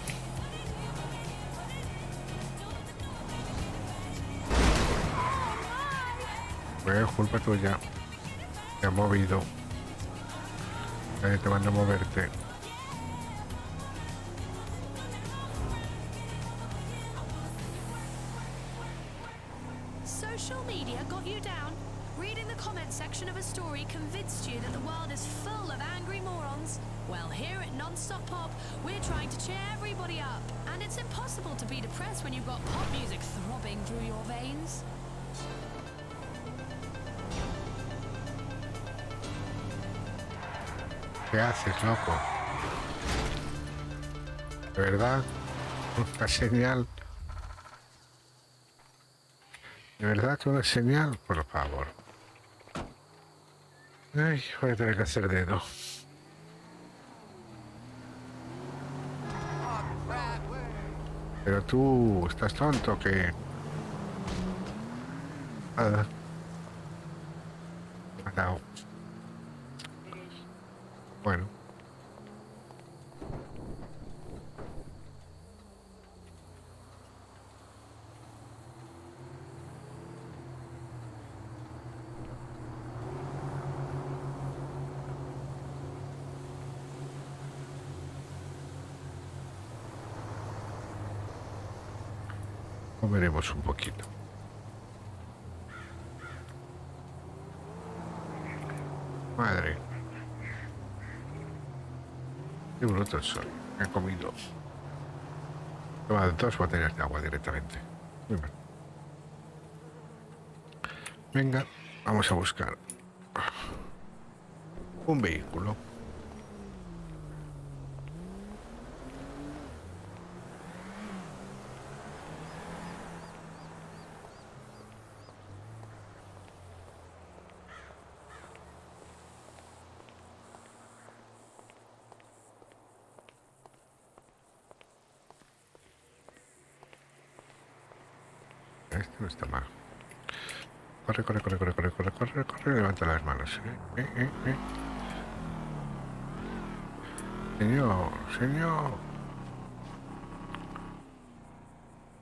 Pues es culpa tuya. Te has movido. Nadie te manda a moverte. Social media got you down? Reading the comments section of a story convinced you that the world is full of angry morons? Well, here at Non-Stop Pop, we're trying to cheer everybody up. And it's impossible to be depressed when you've got pop music throbbing through your veins. ¿Qué haces, loco? ¿De verdad? ¿Una señal? ¿De verdad que una señal? Por favor. Ay, voy a tener que hacer dedo. Pero tú, ¿estás tonto o qué? Nada. Matado. Bueno. Comeremos un poquito. Madre. Qué brutos soy. He comido. He tomado 2 botellas de agua directamente. Muy mal. Venga, vamos a buscar un vehículo. Este no está mal. Corre, corre, corre, corre, corre, corre, corre, corre, levanta las manos. Señor, señor.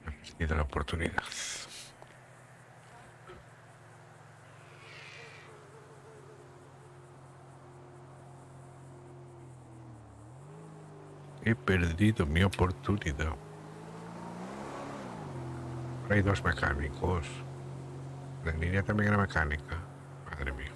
He perdido la oportunidad. He perdido mi oportunidad. Hay 2 mecánicos. La línea también era mecánica. Madre mía.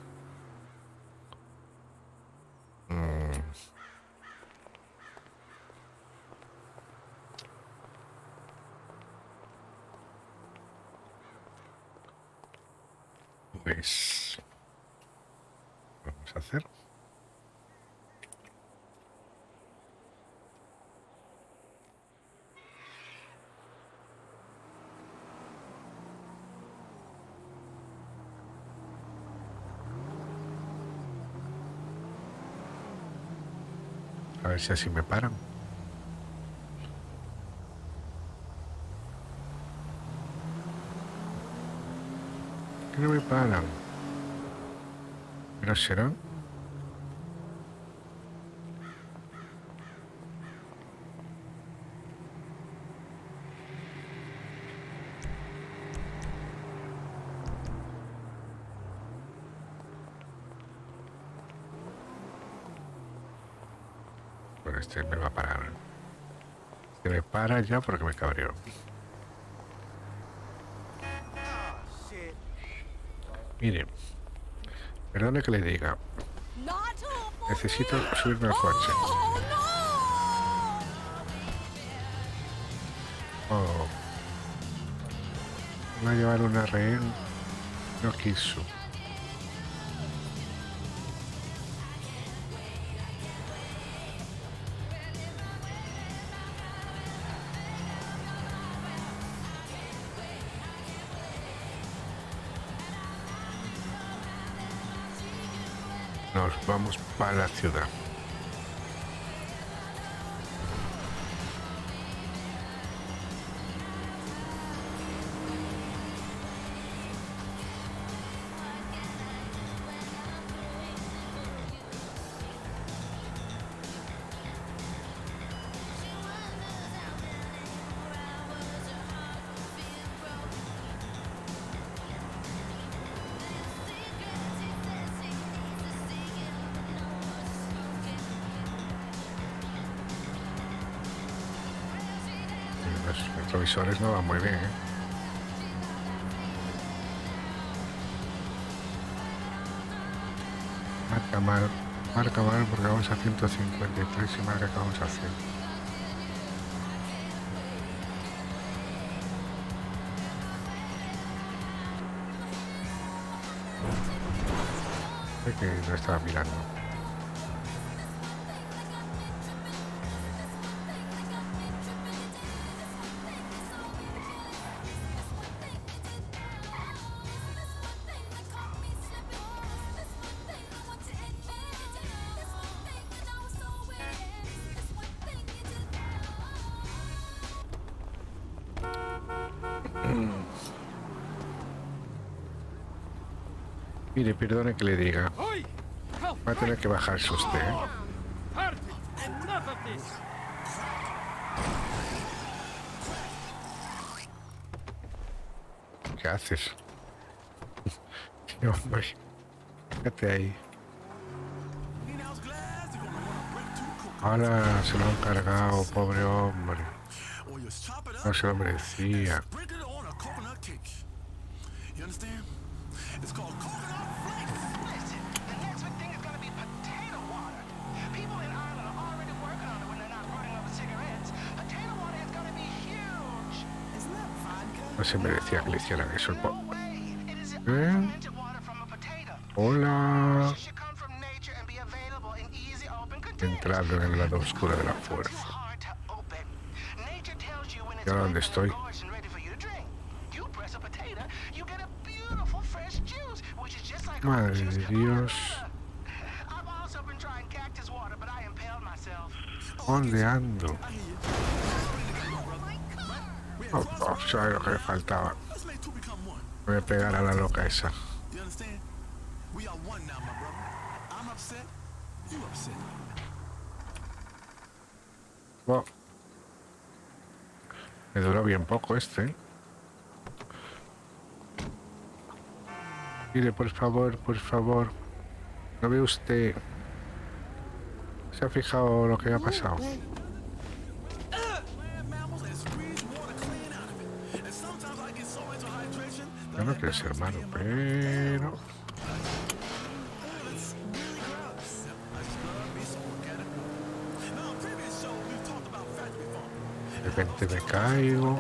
Pues... Vamos a hacer... A ver si así me paran. ¿Qué no me paran? ¿No será? Bueno, este me va a parar. Este me para ya porque me cabreo. Mire, perdone que le diga. Necesito subirme al coche. Oh. Voy a llevar una rehén. No quiso. Nos vamos para la ciudad. Los retrovisores no van muy bien, ¿eh? Marca mal porque vamos a 153 y marca que vamos a 100. Sé que no estaba mirando. Mire, perdone que le diga. Va a tener que bajarse usted, ¿eh? ¿Qué haces? Sí, hombre. Fíjate ahí. Ahora se lo han cargado, pobre hombre. No se lo merecía. No se merecía que le hicieran eso el pobre. ¿Eh? Hola. Entrando en el lado oscuro de la fuerza. ¿Y ahora dónde estoy? Madre de Dios. ¿Dónde ando? Oh, ¿sabes lo que le faltaba? Voy a pegar a la loca esa. Oh. Me duró bien poco este, ¿eh? Mire, por favor, por favor. ¿No ve usted? ¿Se ha fijado lo que ha pasado? Yo no quiero ser malo, pero... De repente me caigo.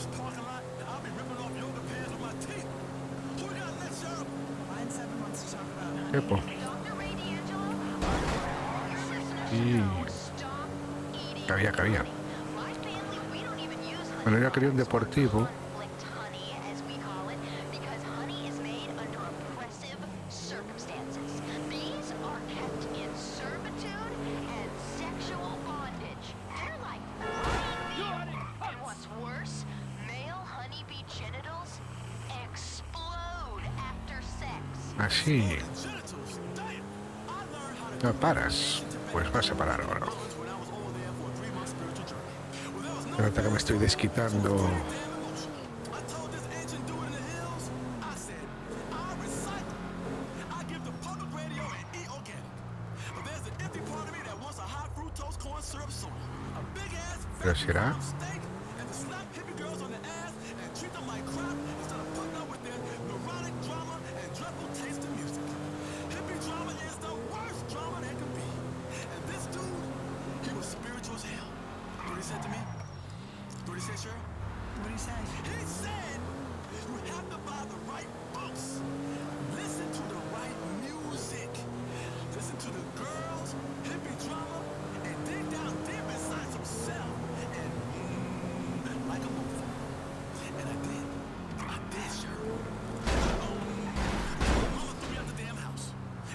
this parking lot, and I'll be ripping off yoga pants with my teeth. Who we got next, Sheriff? Line 7 wants to talk about Epo. Dr. Ray D'Angelo? You're listening to Y Stop Eating cabía. My family, we don't even use honey. Bueno, yo quería un deportivo. Conflict honey, as we call it, because honey is made under oppressive circumstances. Bees are kept in servitude and sexual bondage. They're like honey. And what's worse, male honeybee genitals explode after sex. Así. Genitals. Damn. I learned how to No paras. Pues vas a parar ahora. when I was over there for a 3-month spiritual journey. Well, there was no Se nota que me estoy desquitando. I told this ancient dude in the hills, I said, I recycle. I give the public radio and eat organic. But there's an empty part of me that wants a high fructose corn syrup soda. A big ass ¿Pero será? steak and to slap hippie girls on the ass and treat them like crap instead of putting up with their neurotic drama and dreadful taste in music. Hippie drama is the worst drama there can be. And this dude, he was spiritual as hell. You know what he said to me? You know what he said, Cheryl? what do you say? He said you have to buy the right books, listen to the right music, listen to the girls, hippie drama, and dig down deep inside yourself and like a movie. And I did. I did, Cheryl. Mama threw me out the damn house.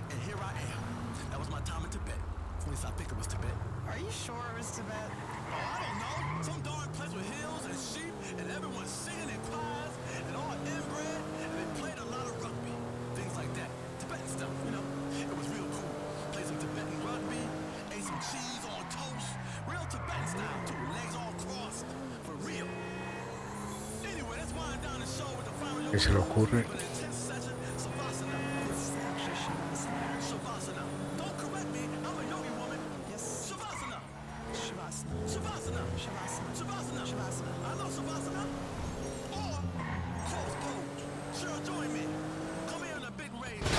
And here I am. That was my time in Tibet. At least I think it was Tibet. Are you sure it was Tibet? Oh, I don't know. Some darn place with hills and sheep and everyone's singing in choirs and all inbred and they played a lot of rugby. Things like that. Tibetan stuff, you know. It was real cool. Played some Tibetan rugby, ate some cheese on toast. Real Tibetan style too. Legs all crossed. For real. Anyway, let's wind down the show with the final ¿Qué se le ocurre? with an intense session, Savasana. Shavasana. Don't correct me. I'm a yogi woman. Yes. Shavasana. Shavasana. Shavasana. Shavasana. Shavasana. Shavasana. I know Shavasana. Or close pose. Sure, join me. Come here in a big raise.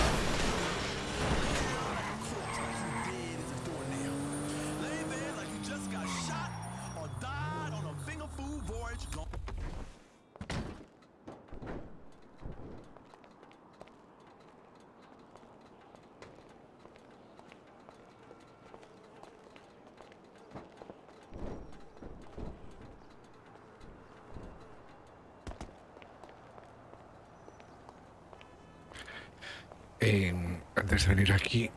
Lay there like you just got shot or died on a finger food voyage. Antes de venir aquí,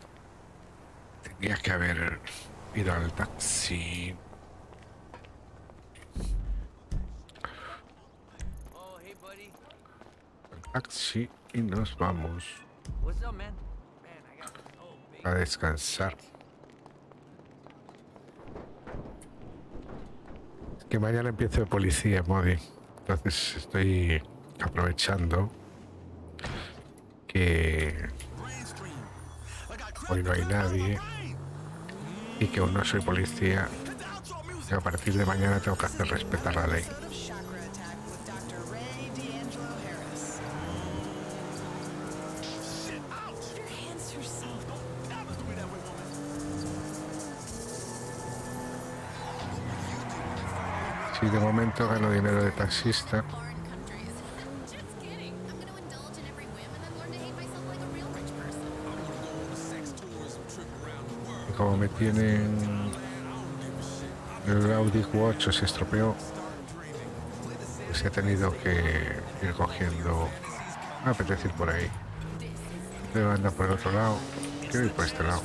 tenía que haber ido al taxi. Oh, hey, buddy. Al taxi y nos vamos What's up, man? Man, I got big. a descansar. Es que mañana empiezo de policía, Modi. Entonces estoy aprovechando que hoy no hay nadie y que aún no soy policía. Y a partir de mañana tengo que hacer respetar la ley. Episode of Chakra Attack with Dr. Ray D'Angelo Harris. Put your hands to yourself. Sí, de momento gano dinero de taxista. Foreign countries. Just kidding. I'm gonna indulge in every whim and then learn to hate myself like a real rich person. Y como me tienen el Audi Watch se estropeó, pues he tenido que ir cogiendo. Me apetece ir por ahí. Debo andar por el otro lado. Quiero ir por este lado.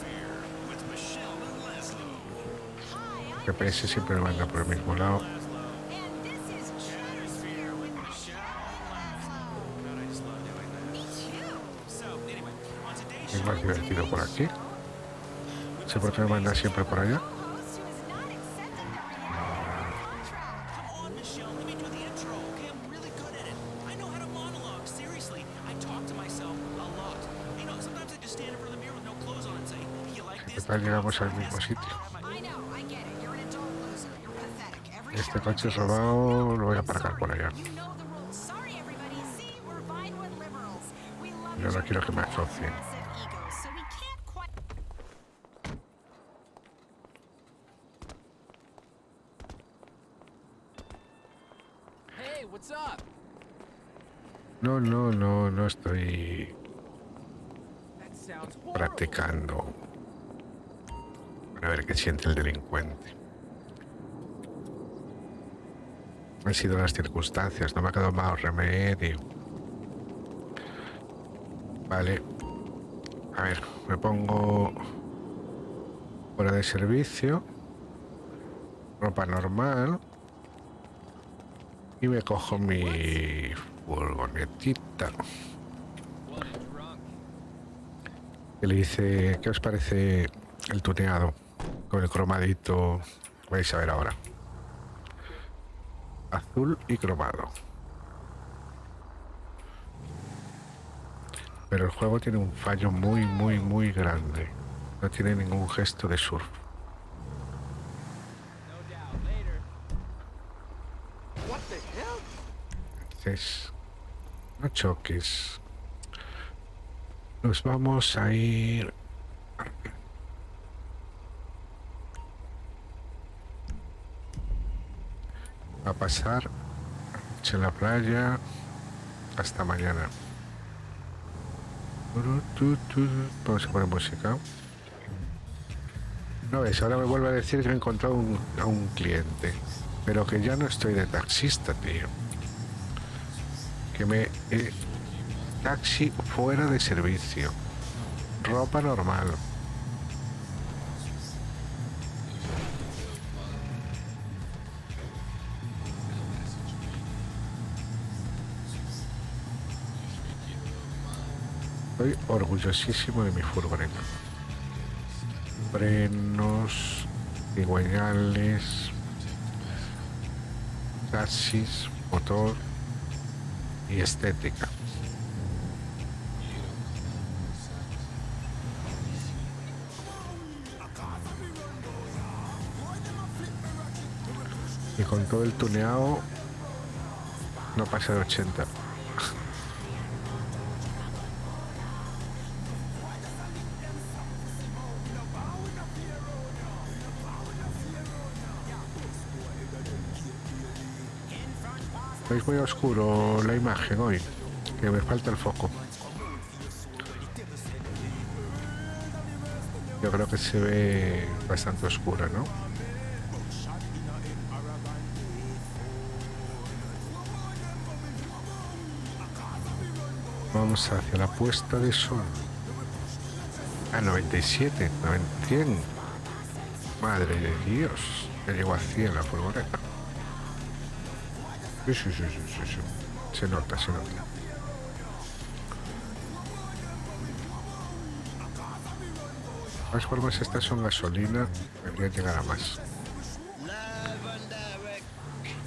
El GPS siempre me manda por el mismo lado. And this is Chatosphere with Michelle Laszlo. Me too. Es más divertido por aquí. No sé por qué me manda siempre por allá. Co-host who is not accepting the renewal contract. Come on, Michelle, let me do the intro, okay? I'm really good at it. I know how to monologue, seriously. I talk to myself a lot. You know, sometimes I just stand in front of the mirror with no clothes on and say, "Do you like this?" Total, llegamos al mismo sitio. I know, I get it. You're an adult loser. You're pathetic. Every Este show coche is- robado lo voy a aparcar por allá. You know the rules. Sorry, everybody. See, we're Vinewood liberals. We love Yo no each quiero other que me but have asocien. massive egos, so we can't quite. what's up? No, no, no, no estoy That sounds horrible. practicando. A ver qué siente el delincuente. Han sido las circunstancias, no me ha quedado más remedio. Vale. A ver, me pongo fuera de servicio, ropa normal y me cojo mi furgonetita. Y le dice, ¿qué os parece el tuneado con el cromadito? Vais a ver ahora. Azul y cromado. Pero el juego tiene un fallo muy grande. No tiene ningún gesto de surf. Entonces, no choques. Nos vamos a ir... a pasar en la playa hasta mañana. Vamos a poner música. No ves, ahora me vuelve a decir que he encontrado a un cliente, pero que ya no estoy de taxista, tío. Que me taxi fuera de servicio, ropa normal. Estoy orgullosísimo de mi furgoneta. Frenos, cigüeñales, chasis, motor y estética. Y con todo el tuneado no pasa de 80. Es muy oscuro la imagen hoy, que me falta el foco. Yo creo que se ve bastante oscura, ¿no? Vamos hacia la puesta de sol. A 97, 100. Madre de Dios, ya llegó a 100 la furgoneta. Sí. Se nota. De todas formas, estas son gasolina, debería llegar a más. Live and direct,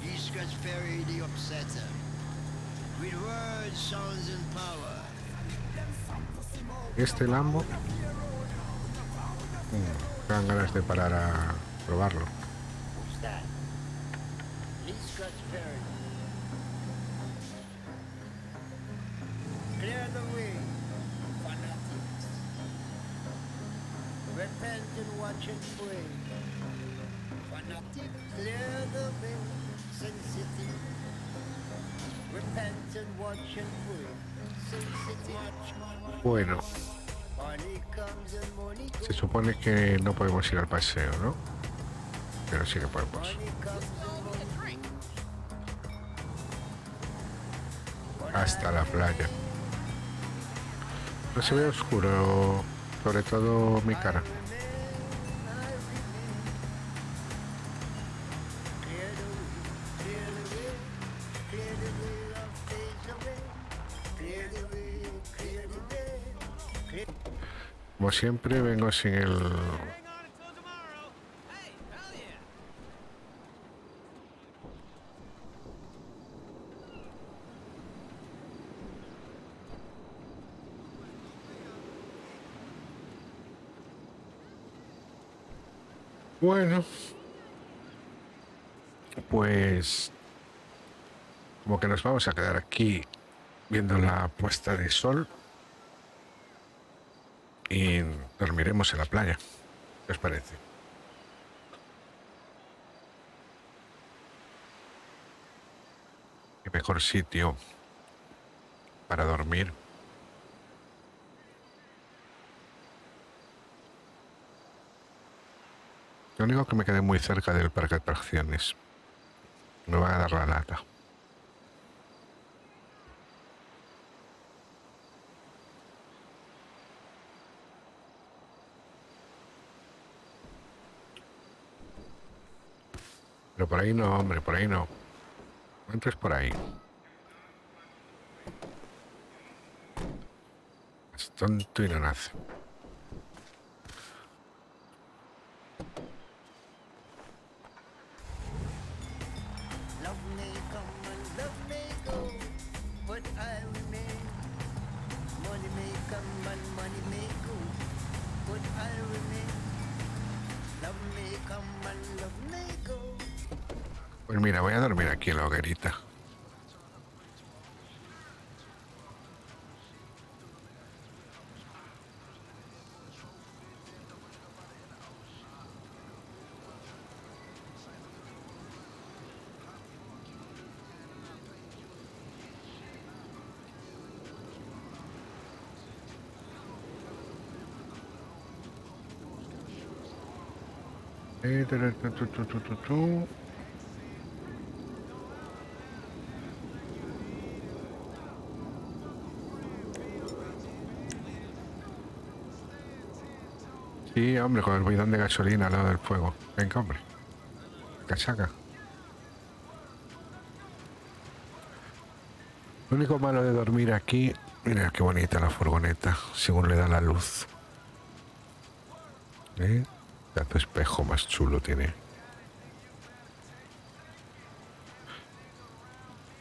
East Scratch Ferry, the upsetter. With words, sounds and power. Este Lambo, me dan ganas de parar a probarlo. Who's that? East Scratch Ferry. Clear the way, fanatics. Repent and watch and pray. Fanatic, clear the way, sensitive. Repent and watch and pray. Sensitive. Bueno, Money comes and money goes. se supone que no podemos ir al paseo, ¿no? Pero sí que podemos. Money comes and money goes. Hasta la playa. No se ve oscuro, sobre todo mi cara. Como siempre vengo sin el... Hang on until tomorrow. Hey, hell yeah. Bueno, pues como que nos vamos a quedar aquí viendo la puesta de sol y dormiremos en la playa. ¿Qué os parece? Qué mejor sitio para dormir. Lo único que me quedé muy cerca del parque de atracciones. Me va a dar la lata. Pero por ahí no, hombre, por ahí no. No entres por ahí. Es tonto y no nace. Love may come and love may go, but I remain. Money may come and money may go, but I remain. Love may come and love may go. Pues mira, voy a dormir aquí en la hoguerita. Tu. Sí, hombre, con el bidón de gasolina al lado del fuego. Venga, hombre. Cachaca. Lo único malo de dormir aquí... Mira qué bonita la furgoneta, según le da la luz. ¿Eh? Tanto espejo más chulo tiene.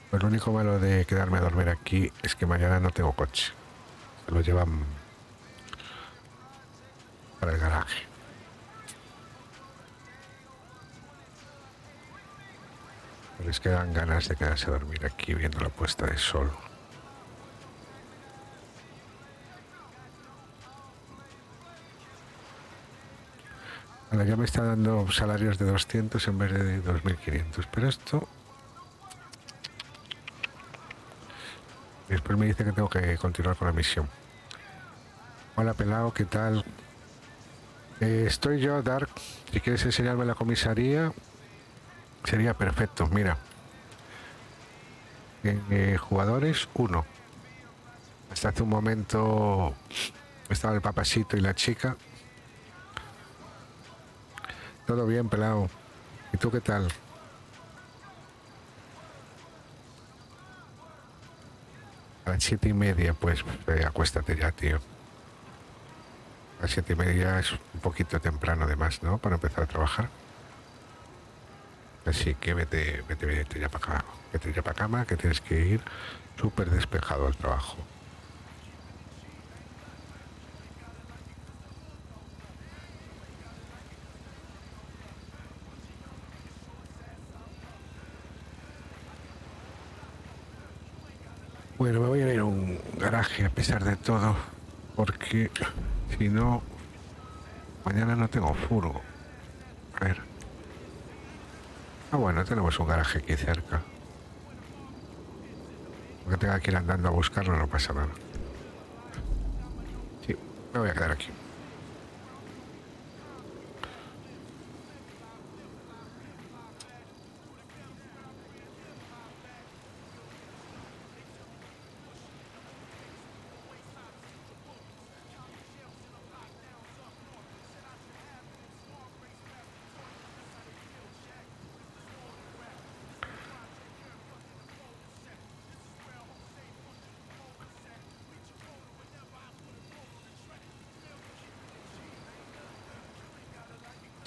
Pues lo único malo de quedarme a dormir aquí es que mañana no tengo coche. Se lo llevan para el garaje. Pero es que dan ganas de quedarse a dormir aquí viendo la puesta de sol. Ahora ya me está dando salarios de 200 en vez de 2.500, pero esto... Después me dice que tengo que continuar con la misión. Hola, pelao, ¿qué tal? Estoy yo, Dark. Si quieres enseñarme la comisaría, sería perfecto. Mira. Jugadores, 1. Hasta hace un momento estaba el papacito y la chica. Todo bien, pelao. ¿Y tú qué tal? A las 7:30, pues acuéstate ya, tío. A las 7:30 es un poquito temprano además, ¿no? Para empezar a trabajar. Así que vete ya para acá. Vete ya para cama, que tienes que ir súper despejado al trabajo. Bueno, me voy a ir a un garaje a pesar de todo, porque si no, mañana no tengo furgo. A ver. Ah, bueno, tenemos un garaje aquí cerca. Aunque tenga que ir andando a buscarlo, no pasa nada. Sí, me voy a quedar aquí.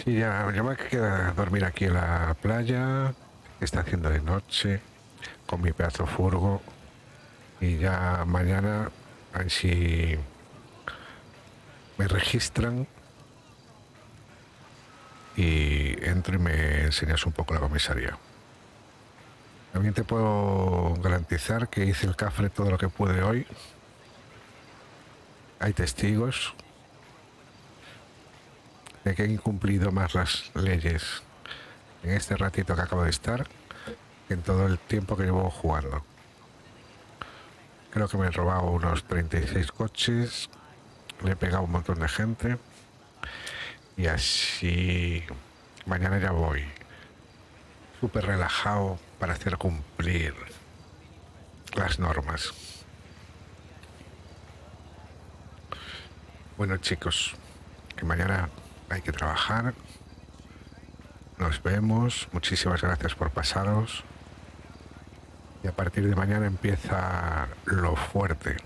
Sí, ya me queda dormir aquí en la playa, que está haciendo de noche, con mi pedazo furgo, y ya mañana, a ver si me registran y entro y me enseñas un poco la comisaría. También te puedo garantizar que hice el cafre todo lo que pude hoy. Hay testigos de que he incumplido más las leyes en este ratito que acabo de estar que en todo el tiempo que llevo jugando. Creo que me he robado unos 36 coches, le he pegado a un montón de gente y así mañana ya voy súper relajado para hacer cumplir las normas. Bueno chicos, que mañana hay que trabajar. Nos vemos, muchísimas gracias por pasaros. Y a partir de mañana empieza lo fuerte.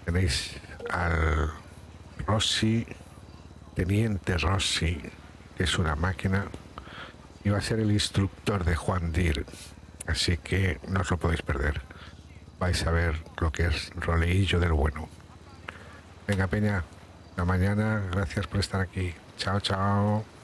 Tenéis al Rossi, Teniente Rossi, que es una máquina, y va a ser el instructor de Juan Dir. Así que no os lo podéis perder. Vais a ver lo que es roleillo del bueno. Venga, Peña, hasta mañana. Gracias por estar aquí. Chao, chao.